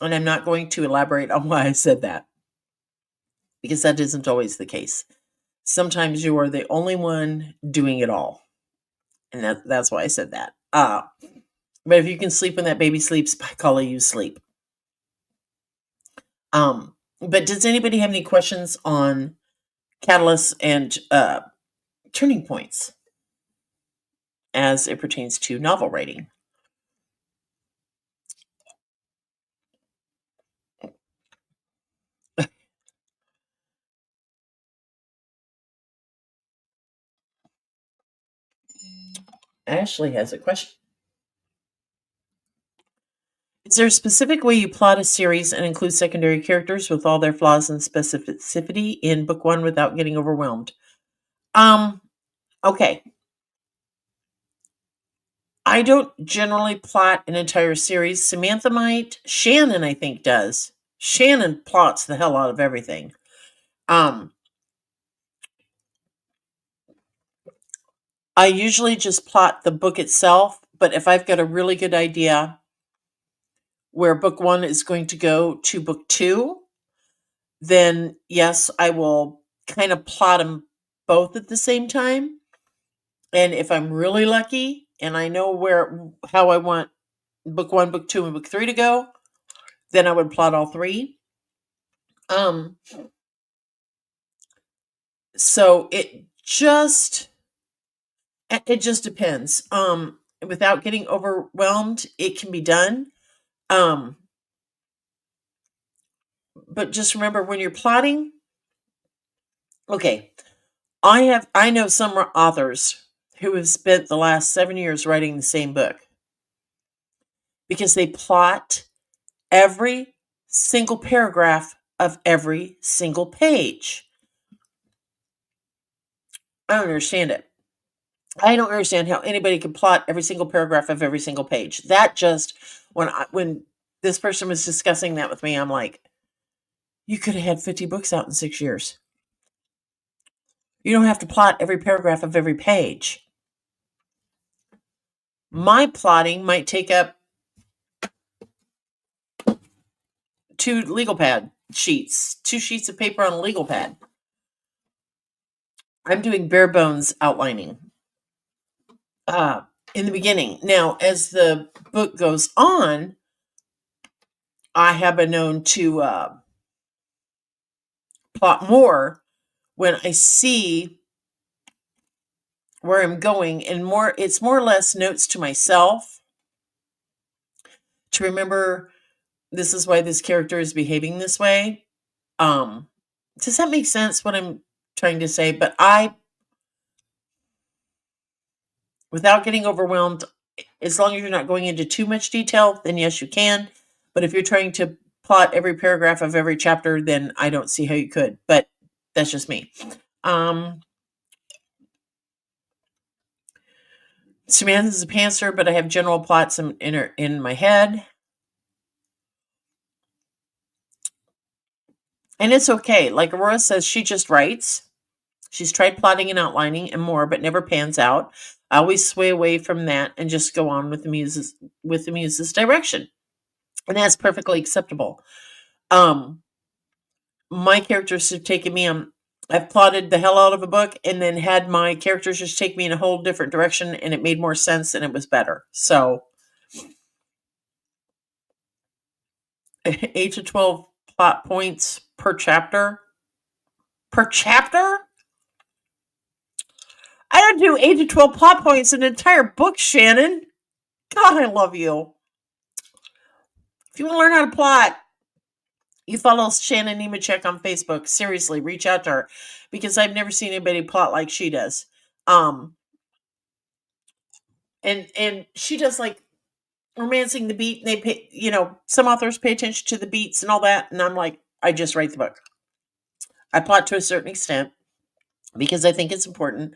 And I'm not going to elaborate on why I said that, because that isn't always the case. Sometimes you are the only one doing it all. And that's why I said that. But if you can sleep when that baby sleeps, by golly, you sleep. But does anybody have any questions on catalysts and turning points as it pertains to novel writing? Ashley has a question. Is there a specific way you plot a series and include secondary characters with all their flaws and specificity in book one without getting overwhelmed? Okay. I don't generally plot an entire series. Samantha might. Shannon, I think, does. Shannon plots the hell out of everything. I usually just plot the book itself, but if I've got a really good idea where book one is going to go to book two, then yes, I will kind of plot them both at the same time. And if I'm really lucky and I know how I want book one, book two, and book three to go, then I would plot all three. So it just depends. Without getting overwhelmed, it can be done. But just remember when you're plotting, okay, I know some authors who have spent the last 7 years writing the same book because they plot every single paragraph of every single page. I don't understand it. I don't understand how anybody can plot every single paragraph of every single page. That just when this person was discussing that with me, I'm like, you could have had 50 books out in 6 years. You don't have to plot every paragraph of every page. My plotting might take up 2 legal pad sheets, 2 sheets of paper on a legal pad. I'm doing bare bones outlining in the beginning. Now, as the book goes on, I have been known to plot more when I see where I'm going, and it's more or less notes to myself to remember this is why this character is behaving this way. Does that make sense what I'm trying to say? But without getting overwhelmed, as long as you're not going into too much detail, then yes, you can. But if you're trying to plot every paragraph of every chapter, then I don't see how you could. But that's just me. Samantha's a pantser, but I have general plots in my head. And it's okay. Like Aurora says, she just writes. She's tried plotting and outlining and more, but never pans out. I always sway away from that and just go on with the muse's direction. And that's perfectly acceptable. Um, my characters have taken me on. I've plotted the hell out of a book and then had my characters just take me in a whole different direction, and it made more sense and it was better. So, 8 to 12 plot points per chapter. Per chapter? I don't do 8 to 12 plot points in an entire book, Shannon. God, I love you. If you want to learn how to plot, you follow Shannon Nemechek on Facebook. Seriously, reach out to her because I've never seen anybody plot like she does. Um, and she does like romancing the beat. And they pay, some authors pay attention to the beats and all that. And I'm like, I just write the book. I plot to a certain extent because I think it's important.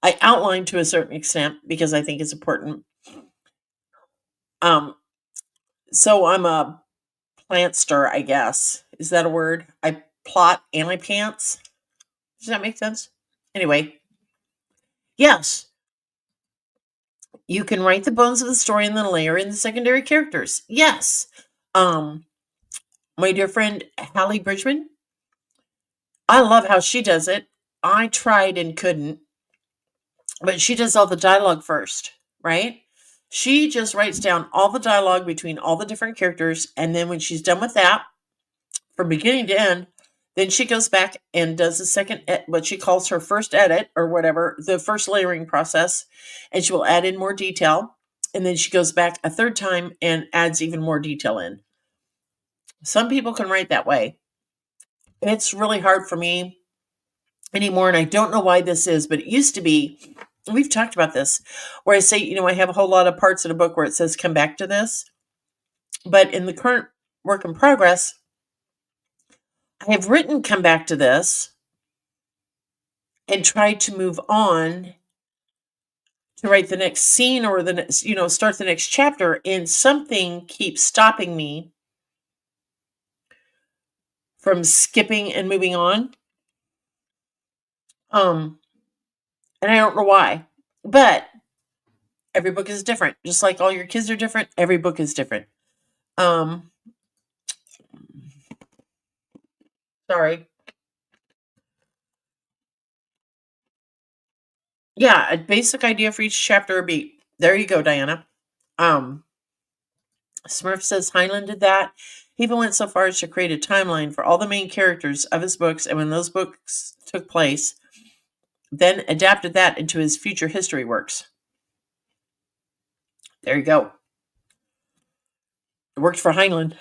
I outline to a certain extent because I think it's important. Um, so I'm a plantster, I guess. Is that a word? I plot and I pants. Does that make sense? Anyway, yes, you can write the bones of the story and then layer in the secondary characters. Yes. Um, my dear friend Hallie Bridgman, I love how she does it. I tried and couldn't, but she does all the dialogue first, right? She just writes down all the dialogue between all the different characters, and then when she's done with that, from beginning to end, then she goes back and does the second, what she calls her first edit or whatever, the first layering process, and she will add in more detail. And then she goes back a third time and adds even more detail in. Some people can write that way. It's really hard for me anymore, and I don't know why this is, but it used to be, we've talked about this, where I say, I have a whole lot of parts in a book where it says, come back to this. But in the current work in progress, I have written come back to this and tried to move on to write the next scene or the next, start the next chapter, and something keeps stopping me from skipping and moving on. And I don't know why, but every book is different. Just like all your kids are different, every book is different. Sorry. Yeah, a basic idea for each chapter or beat. There you go, Diana. Smurf says Heinlein did that. He even went so far as to create a timeline for all the main characters of his books, and when those books took place, then adapted that into his future history works. There you go. It worked for Heinlein.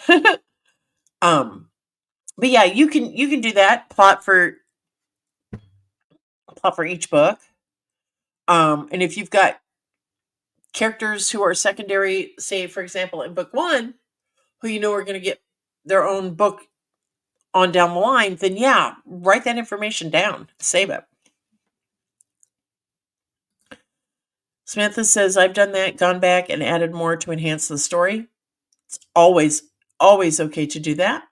But yeah, you can do that. Plot for each book. And if you've got characters who are secondary, say for example in book 1, who are going to get their own book on down the line, then yeah, write that information down. Save it. Samantha says, I've done that, gone back and added more to enhance the story. It's always okay to do that.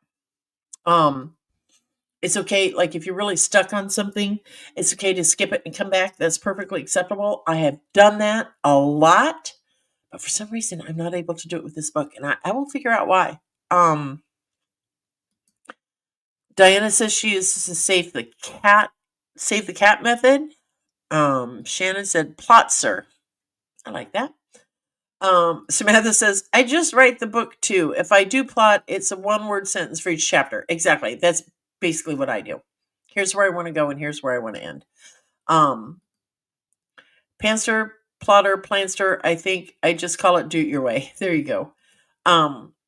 It's okay, like if you're really stuck on something, it's okay to skip it and come back. That's perfectly acceptable. I have done that a lot, but for some reason I'm not able to do it with this book, and I will figure out why. Diana says she uses the save the cat method. Shannon said plotzer. I like that. Samantha says, I just write the book too. If I do plot, it's a one-word sentence for each chapter. Exactly. That's basically what I do. Here's where I want to go and here's where I want to end. Pantster, plotter, planster, I think I just call it do it your way. There you go.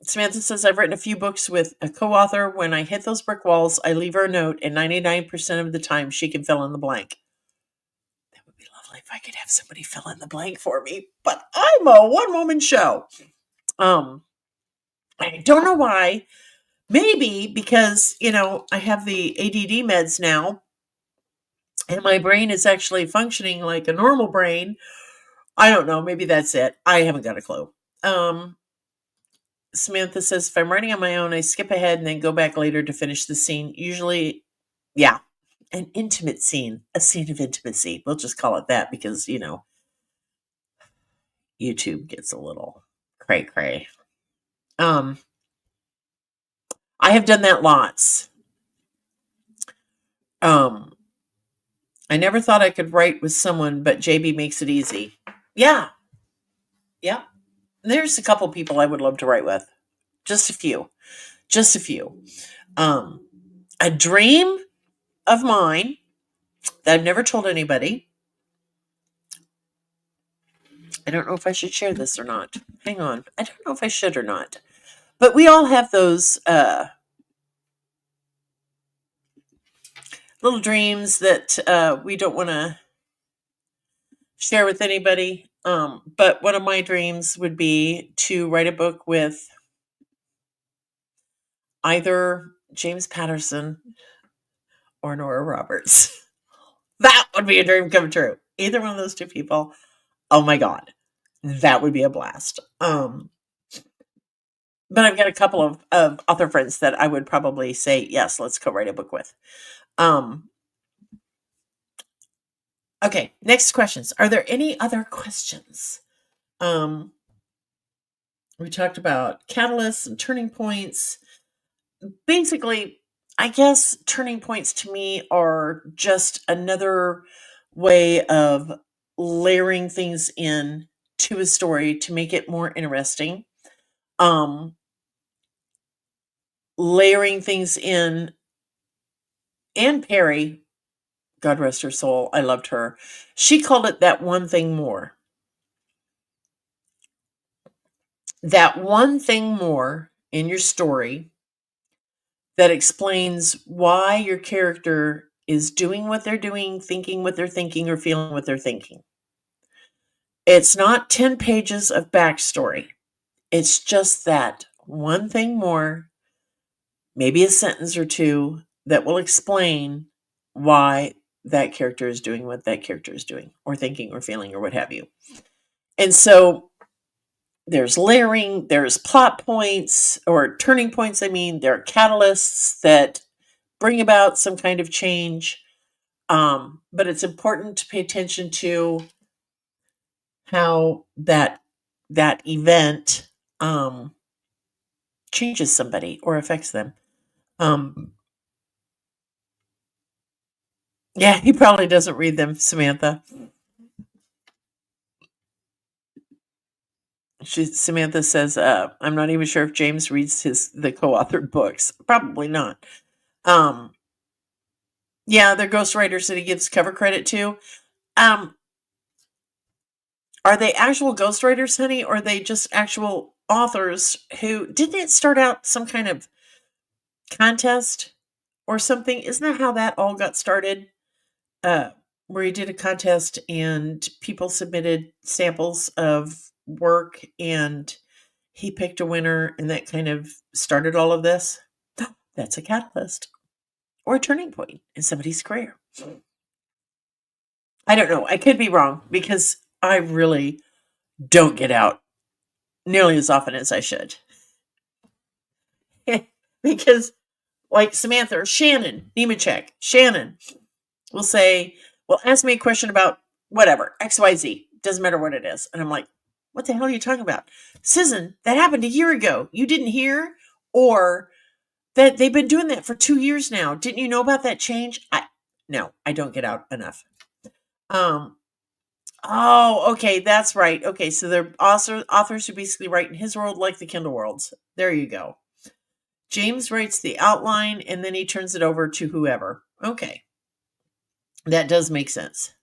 Samantha says, I've written a few books with a co-author. When I hit those brick walls, I leave her a note, and 99% of the time she can fill in the blank. That would be lovely if I could have somebody fill in the blank for me, but I'm a one-woman show. I don't know why. Maybe because, I have the ADD meds now, and my brain is actually functioning like a normal brain. I don't know. Maybe that's it. I haven't got a clue. Samantha says, if I'm writing on my own, I skip ahead and then go back later to finish the scene. Usually, yeah, an intimate scene, a scene of intimacy. We'll just call it that because, YouTube gets a little cray cray. I have done that lots. Um, I never thought I could write with someone, but JB makes it easy. Yeah, yeah. There's a couple people I would love to write with. Just a few. Just a few. Um, a dream of mine that I've never told anybody. I don't know if I should share this or not. Hang on. I don't know if I should or not. But we all have those little dreams that we don't want to share with anybody. But one of my dreams would be to write a book with either James Patterson or Nora Roberts. That would be a dream come true. Either one of those two people. Oh my God. That would be a blast. But I've got a couple of author friends that I would probably say, yes, let's go write a book with. Okay, next questions. Are there any other questions? We talked about catalysts and turning points. Basically, I guess turning points to me are just another way of layering things in to a story to make it more interesting. Layering things in. Anne Perry, God rest her soul, I loved her. She called it that one thing more. That one thing more in your story that explains why your character is doing what they're doing, thinking what they're thinking, or feeling what they're thinking. It's not 10 pages of backstory. It's just that one thing more, maybe a sentence or two, that will explain why that character is doing what that character is doing, or thinking, or feeling, or what have you. And so there's layering, there's plot points, or turning points, there are catalysts that bring about some kind of change. But it's important to pay attention to how that event changes somebody or affects them. Yeah, he probably doesn't read them, Samantha. Samantha says, I'm not even sure if James reads the co-authored books. Probably not. Yeah, they're ghostwriters that he gives cover credit to. Are they actual ghostwriters, honey, or are they just actual authors who didn't it start out some kind of contest or something? Isn't that how that all got started? Where he did a contest and people submitted samples of work and he picked a winner and that kind of started all of this. That's a catalyst or a turning point in somebody's career. I don't know. I could be wrong because I really don't get out nearly as often as I should. Because, like Samantha or Shannon Nemechek, Shannon will say, well, ask me a question about whatever, XYZ. Doesn't matter what it is. And I'm like, what the hell are you talking about? Susan, that happened a year ago. You didn't hear? Or that they've been doing that for 2 years now. Didn't you know about that change? No, I don't get out enough. Oh, okay, that's right. Okay, so they're authors who basically write in his world like the Kindle worlds. There you go. James writes the outline and then he turns it over to whoever. Okay. That does make sense.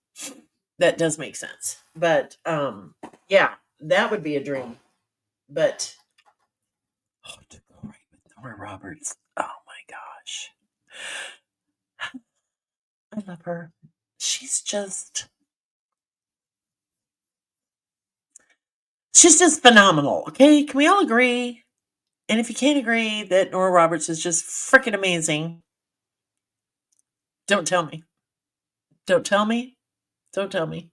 That does make sense. But yeah, that would be a dream. But to go right with Nora Roberts. Oh my gosh. I love her. She's just phenomenal. Okay, can we all agree? And if you can't agree that Nora Roberts is just freaking amazing, don't tell me. Don't tell me. Don't tell me.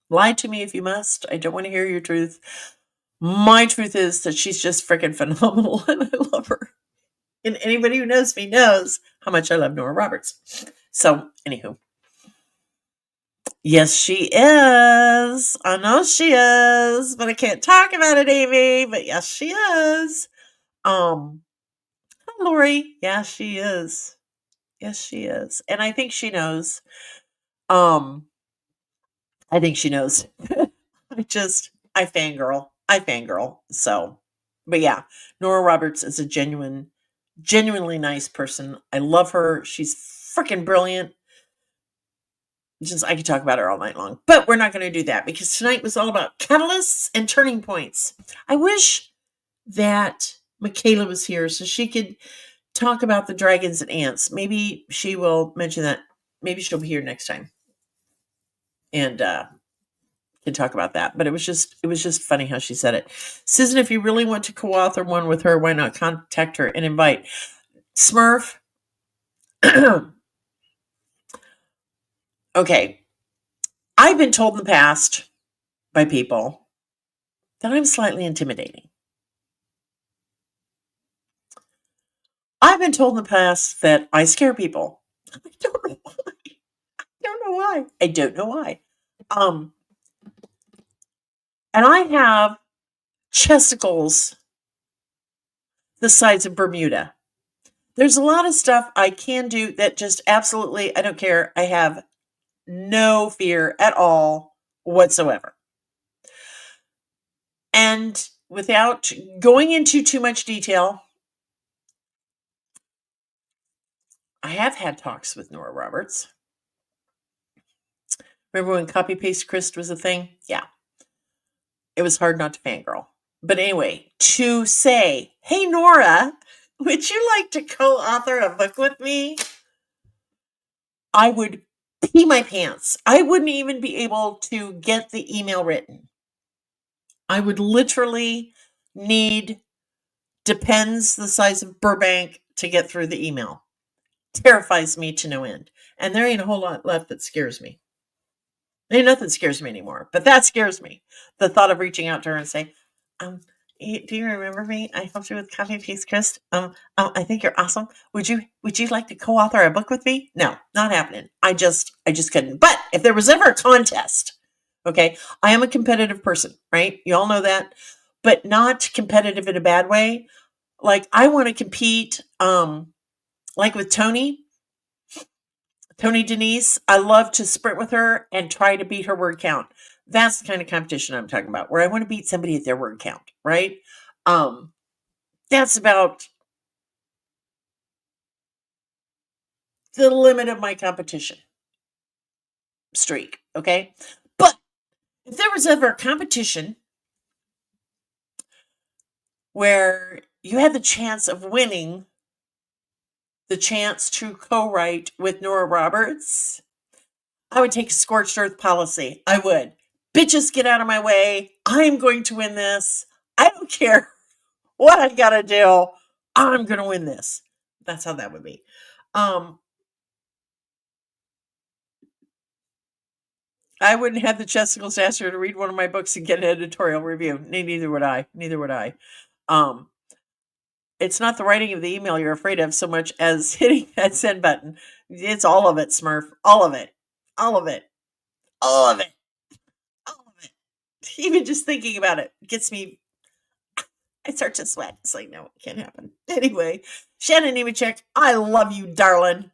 Lie to me if you must. I don't want to hear your truth. My truth is that she's just freaking phenomenal and I love her. And anybody who knows me knows how much I love Nora Roberts. So, anywho. Yes, she is. I know she is, but I can't talk about it, Amy. But yes, she is. Um, Hi, Lori. Yeah, she is. Yes, she is. And I think she knows. Um, I think she knows. I fangirl. I fangirl. So, but yeah, Nora Roberts is a genuinely nice person. I love her. She's freaking brilliant. Just I could talk about her all night long, but we're not going to do that because tonight was all about catalysts and turning points. I wish that Michaela was here so she could talk about the dragons and ants. Maybe she will mention that. Maybe she'll be here next time and can talk about that. But it was just funny how she said it. Susan, if you really want to co-author one with her, why not contact her and invite Smurf? Okay, I've been told in the past by people that I'm slightly intimidating. I've been told in the past that I scare people. I don't know why. I don't know why. I don't know why. Um, and I have chesticles the size of Bermuda. There's a lot of stuff I can do that just absolutely, I don't care. I have no fear at all whatsoever. And without going into too much detail, I have had talks with Nora Roberts. Remember when copy paste Christ was a thing? Yeah. It was hard not to fangirl. But anyway, to say, hey, Nora, would you like to co author a book with me? I would pee my pants. I wouldn't even be able to get the email written. I would literally need depends the size of Burbank to get through the email. Terrifies me to no end. And there ain't a whole lot left that scares me. Ain't nothing scares me anymore, but that scares me. The thought of reaching out to her and saying, um, do you remember me? I helped you with Copy Paste Chris. I think you're awesome. Would you like to co-author a book with me? No, not happening. I just couldn't. But if there was ever a contest, okay, I am a competitive person, right? You all know that, but not competitive in a bad way. Like I want to compete, like with Tony Denise, I love to sprint with her and try to beat her word count. That's the kind of competition I'm talking about, where I want to beat somebody at their word count, right? Um, that's about the limit of my competition streak, okay? But if there was ever a competition where you had the chance of winning the chance to co-write with Nora Roberts, I would take a scorched earth policy. I would. Bitches, get out of my way. I'm going to win this. I don't care what I gotta do. I'm gonna win this. That's how that would be. Um, I wouldn't have the chesticles to ask her to read one of my books and get an editorial review. Neither would I. Neither would I. Um, it's not the writing of the email you're afraid of so much as hitting that send button. It's all of it, Smurf. All of it. All of it. All of it. All of it. Even just thinking about it gets me. I start to sweat. It's like, no, it can't happen. Anyway, Shannon Nemechek, I love you, darling.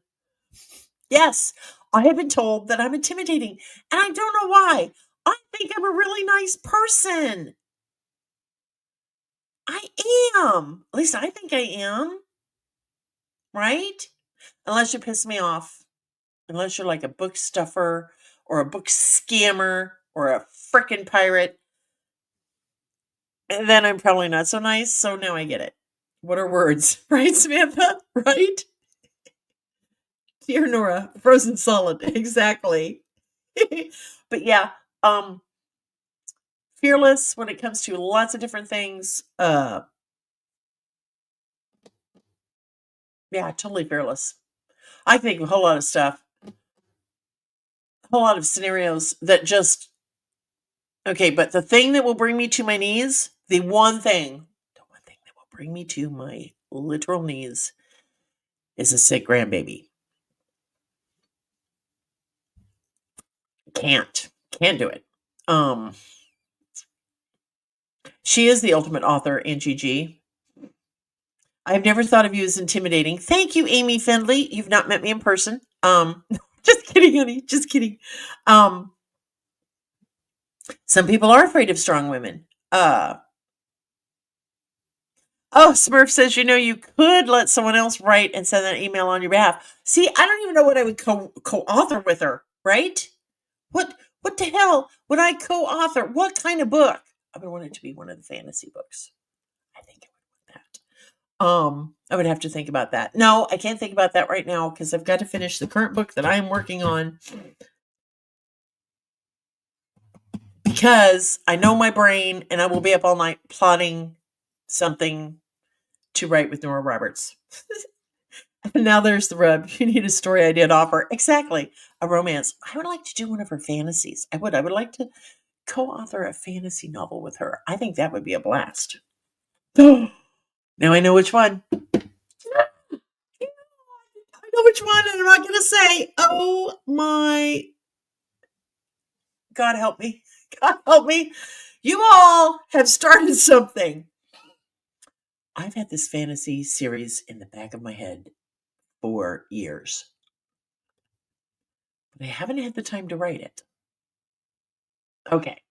Yes, I have been told that I'm intimidating, and I don't know why. I think I'm a really nice person. I am. At least I think I am, right? Unless you piss me off. Unless you're like a book stuffer or a book scammer or a frickin' pirate, and then I'm probably not so nice. So now I get it. What are words? Right, Samantha? Right? Dear Nora, frozen solid. Exactly. But yeah, um, fearless when it comes to lots of different things. Yeah, totally fearless. I think a whole lot of stuff, a whole lot of scenarios that just okay. But the thing that will bring me to my knees, the one thing that will bring me to my literal knees, is a sick grandbaby. Can't do it. Um, she is the ultimate author, Angie G. I've never thought of you as intimidating. Thank you, Amy Findley. You've not met me in person. Just kidding, honey. Just kidding. Um, some people are afraid of strong women. Oh, Smurf says, you could let someone else write and send an email on your behalf. See, I don't even know what I would co-author with her, right? What the hell would I co-author? What kind of book? I would want it to be one of the fantasy books. I think I would want that. I would have to think about that. No, I can't think about that right now because I've got to finish the current book that I am working on because I know my brain and I will be up all night plotting something to write with Nora Roberts. And now there's the rub. You need a story idea to offer. Exactly. A romance. I would like to do one of her fantasies. I would. I would like to co-author a fantasy novel with her. I think that would be a blast. Now I know which one. I know which one, and I'm not going to say. Oh my God, help me. God help me. You all have started something. I've had this fantasy series in the back of my head for years, but I haven't had the time to write it. Okay.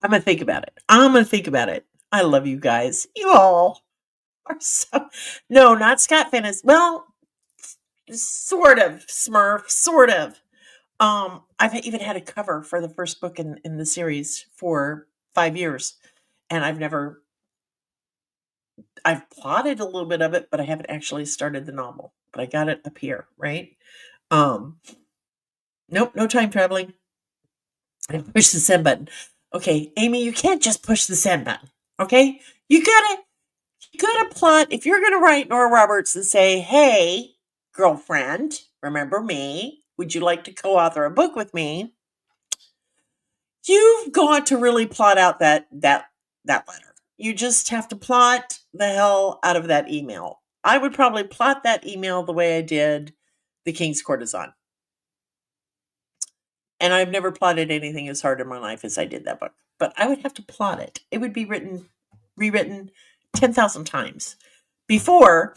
I'm going to think about it. I'm going to think about it. I love you guys. You all are so. No, not Scott Finnis. Well, sort of, Smurf. Sort of. I've even had a cover for the first book in the series for 5 years, and I've plotted a little bit of it, but I haven't actually started the novel. But I got it up here, right? Um, nope, no time traveling. I push the send button. Okay, Amy, you can't just push the send button. Okay, you gotta plot. If you're gonna write Nora Roberts and say, "Hey, girlfriend, remember me? Would you like to co-author a book with me?" You've got to really plot out that letter. You just have to plot the hell out of that email. I would probably plot that email the way I did the King's Courtesan. And I've never plotted anything as hard in my life as I did that book. But I would have to plot it. It would be rewritten 10,000 times before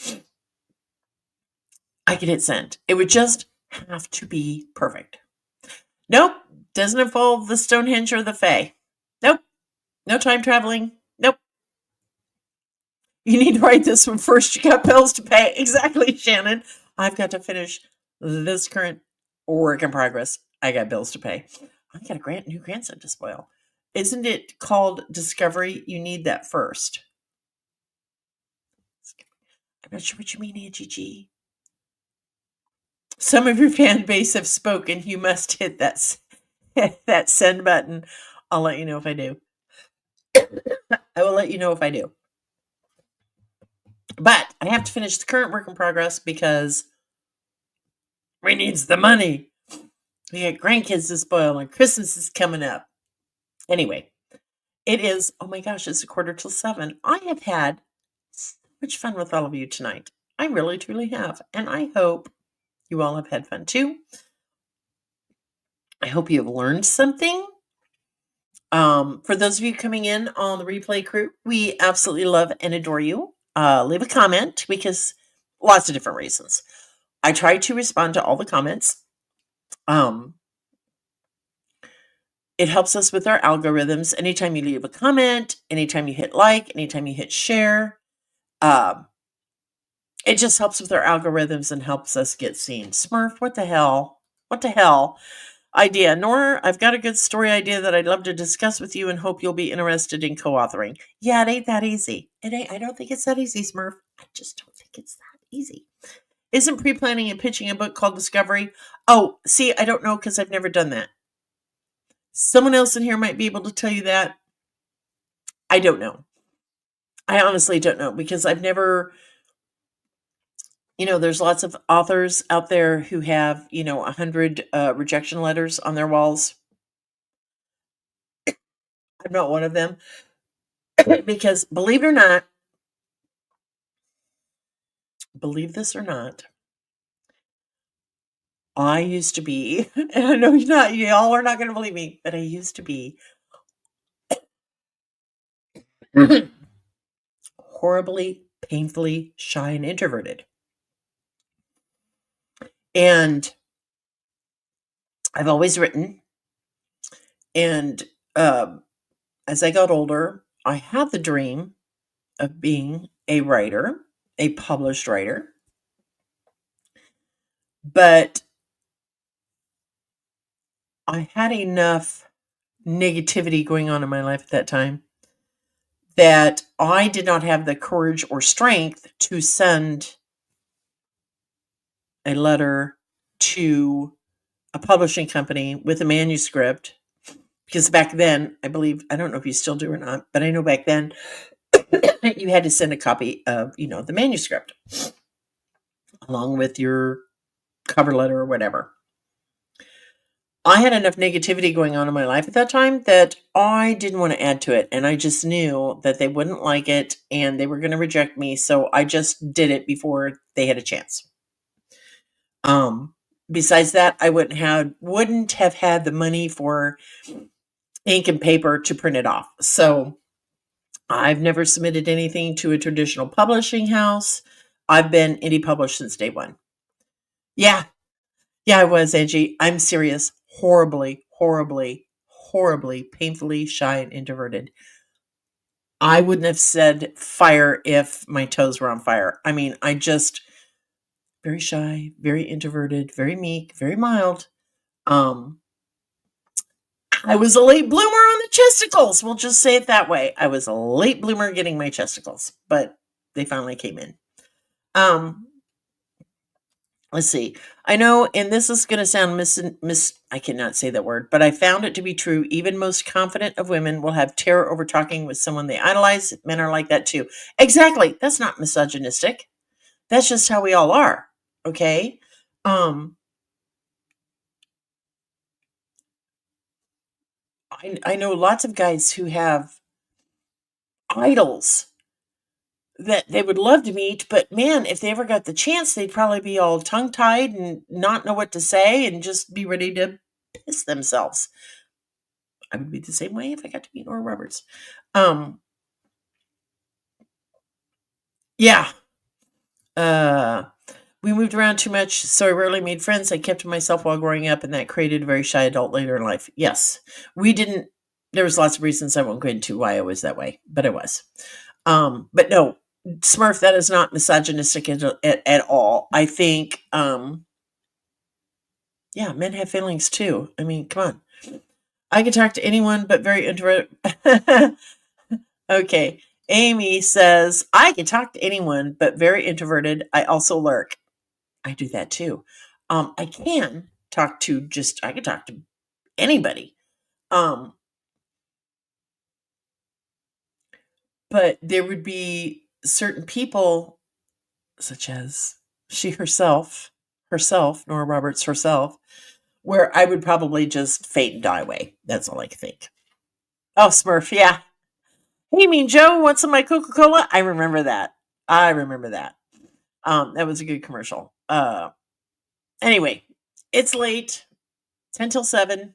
I could hit send. It would just have to be perfect. Nope. Doesn't involve the Stonehenge or the Fae. Nope. No time traveling. Nope. You need to write this one first. You got bills to pay. Exactly, Shannon. I've got to finish this current work in progress. I got bills to pay. I got a new grandson to spoil. Isn't it called Discovery? You need that first. I'm not sure what you mean, Angie G. Some of your fan base have spoken. You must hit that send button. I'll let you know if I do. I will let you know if I do. But I have to finish the current work in progress because we needs the money. We got grandkids to spoil and Christmas is coming up. Anyway, it is, oh my gosh, it's 6:45. I have had so much fun with all of you tonight. I really, truly have. And I hope you all have had fun too. I hope you have learned something. For those of you coming in on the replay crew, we absolutely love and adore you. Leave a comment because lots of different reasons. I try to respond to all the comments. It helps us with our algorithms. Anytime you leave a comment, anytime you hit like, anytime you hit share, it just helps with our algorithms and helps us get seen. Smurf, what the hell? What the hell? Idea. Nora, I've got a good story idea that I'd love to discuss with you and hope you'll be interested in co-authoring. Yeah, it ain't that easy. I don't think it's that easy, Smurf. I just don't think it's that easy. Isn't pre-planning and pitching a book called Discovery? Oh, see, I don't know because I've never done that. Someone else in here might be able to tell you that. I don't know. I honestly don't know because I've never, there's lots of authors out there who have, 100 rejection letters on their walls. I'm not one of them because believe this or not, I used to be, and I know y'all are not going to believe me, but I used to be horribly, painfully shy and introverted. And I've always written. And as I got older, I had the dream of being a writer, a published writer. But I had enough negativity going on in my life at that time that I did not have the courage or strength to send a letter to a publishing company with a manuscript. Because back then, I believe, I don't know if you still do or not, but I know back then you had to send a copy of, the manuscript along with your cover letter or whatever. I had enough negativity going on in my life at that time that I didn't want to add to it. And I just knew that they wouldn't like it and they were going to reject me. So I just did it before they had a chance. Um, Besides that, I wouldn't have had the money for ink and paper to print it off. So I've never submitted anything to a traditional publishing house. I've been indie published since day one. Yeah, yeah, I was, Angie. I'm serious. Horribly, horribly, horribly, painfully shy and introverted. I wouldn't have said fire if my toes were on fire. I mean, I just very shy, very introverted, very meek, very mild. Um, I was a late bloomer on the chesticles. We'll just say it that way. I was a late bloomer getting my chesticles, but they finally came in. Um, let's see. I know, and this is going to sound I cannot say that word, but I found it to be true. Even most confident of women will have terror over talking with someone they idolize. Men are like that too. Exactly. That's not misogynistic. That's just how we all are. Okay. Um, I know lots of guys who have idols that they would love to meet, but man, if they ever got the chance, they'd probably be all tongue tied and not know what to say and just be ready to piss themselves. I would be the same way if I got to meet Nora Roberts. Um, yeah. Uh, we moved around too much, so I rarely made friends. I kept to myself while growing up, and that created a very shy adult later in life. Yes, we didn't. There was lots of reasons I won't go into why I was that way, but I was. But no, Smurf, that is not misogynistic at all. I think, yeah, men have feelings too. I mean, come on. I can talk to anyone, but very introverted. Okay. Amy says, I can talk to anyone, but very introverted. I also lurk. I do that too. I can I can talk to anybody. Um, but there would be certain people, such as she herself, Nora Roberts herself, where I would probably just fade and die away. That's all I can think. Oh, Smurf, yeah. Hey, Mean Joe, want some of my Coca Cola? I remember that. I remember that. That was a good commercial. Anyway, it's late. 10 till 7.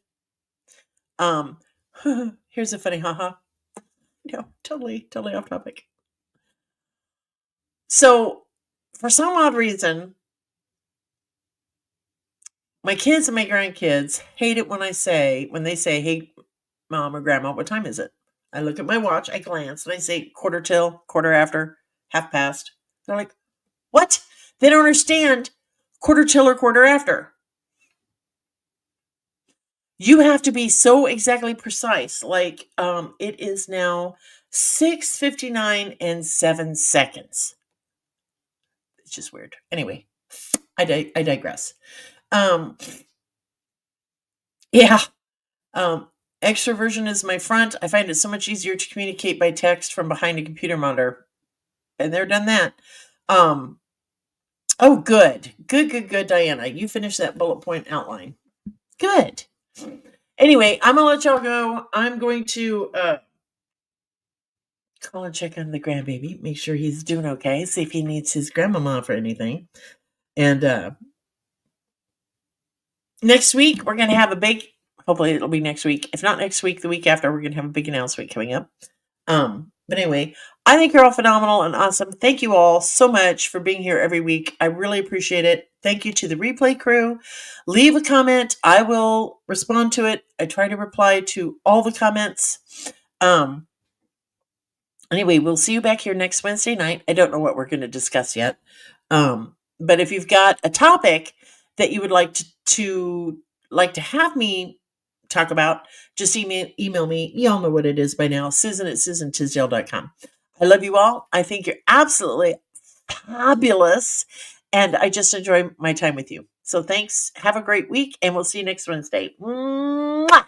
Um, here's a funny haha. No, totally off topic. So, for some odd reason, my kids and my grandkids hate it when they say, "Hey, mom or grandma, what time is it?" I look at my watch, I glance, and I say, quarter till, quarter after, half past. They're like, what? They don't understand quarter till or quarter after. You have to be so exactly precise. Like, it is now 6:59 and 7 seconds. It's just weird. Anyway, I digress. Um, yeah. Um, Extroversion is my front. I find it so much easier to communicate by text from behind a computer monitor. Been there, done that. Um, oh, good, Diana. You finished that bullet point outline. Good. Anyway, I'm gonna let y'all go. I'm going to call and check on the grandbaby, make sure he's doing okay, see if he needs his grandmama for anything. And Next week, we're going to have a big, hopefully it'll be next week. If not next week, the week after, we're going to have a big announcement coming up. But anyway, I think you're all phenomenal and awesome. Thank you all so much for being here every week. I really appreciate it. Thank you to the replay crew. Leave a comment. I will respond to it. I try to reply to all the comments. Anyway, we'll see you back here next Wednesday night. I don't know what we're going to discuss yet. But if you've got a topic that you would like to have me talk about, just email me. You all know what it is by now. Susan@SusanTisdale.com. I love you all. I think you're absolutely fabulous. And I just enjoy my time with you. So thanks. Have a great week. And we'll see you next Wednesday. Mwah!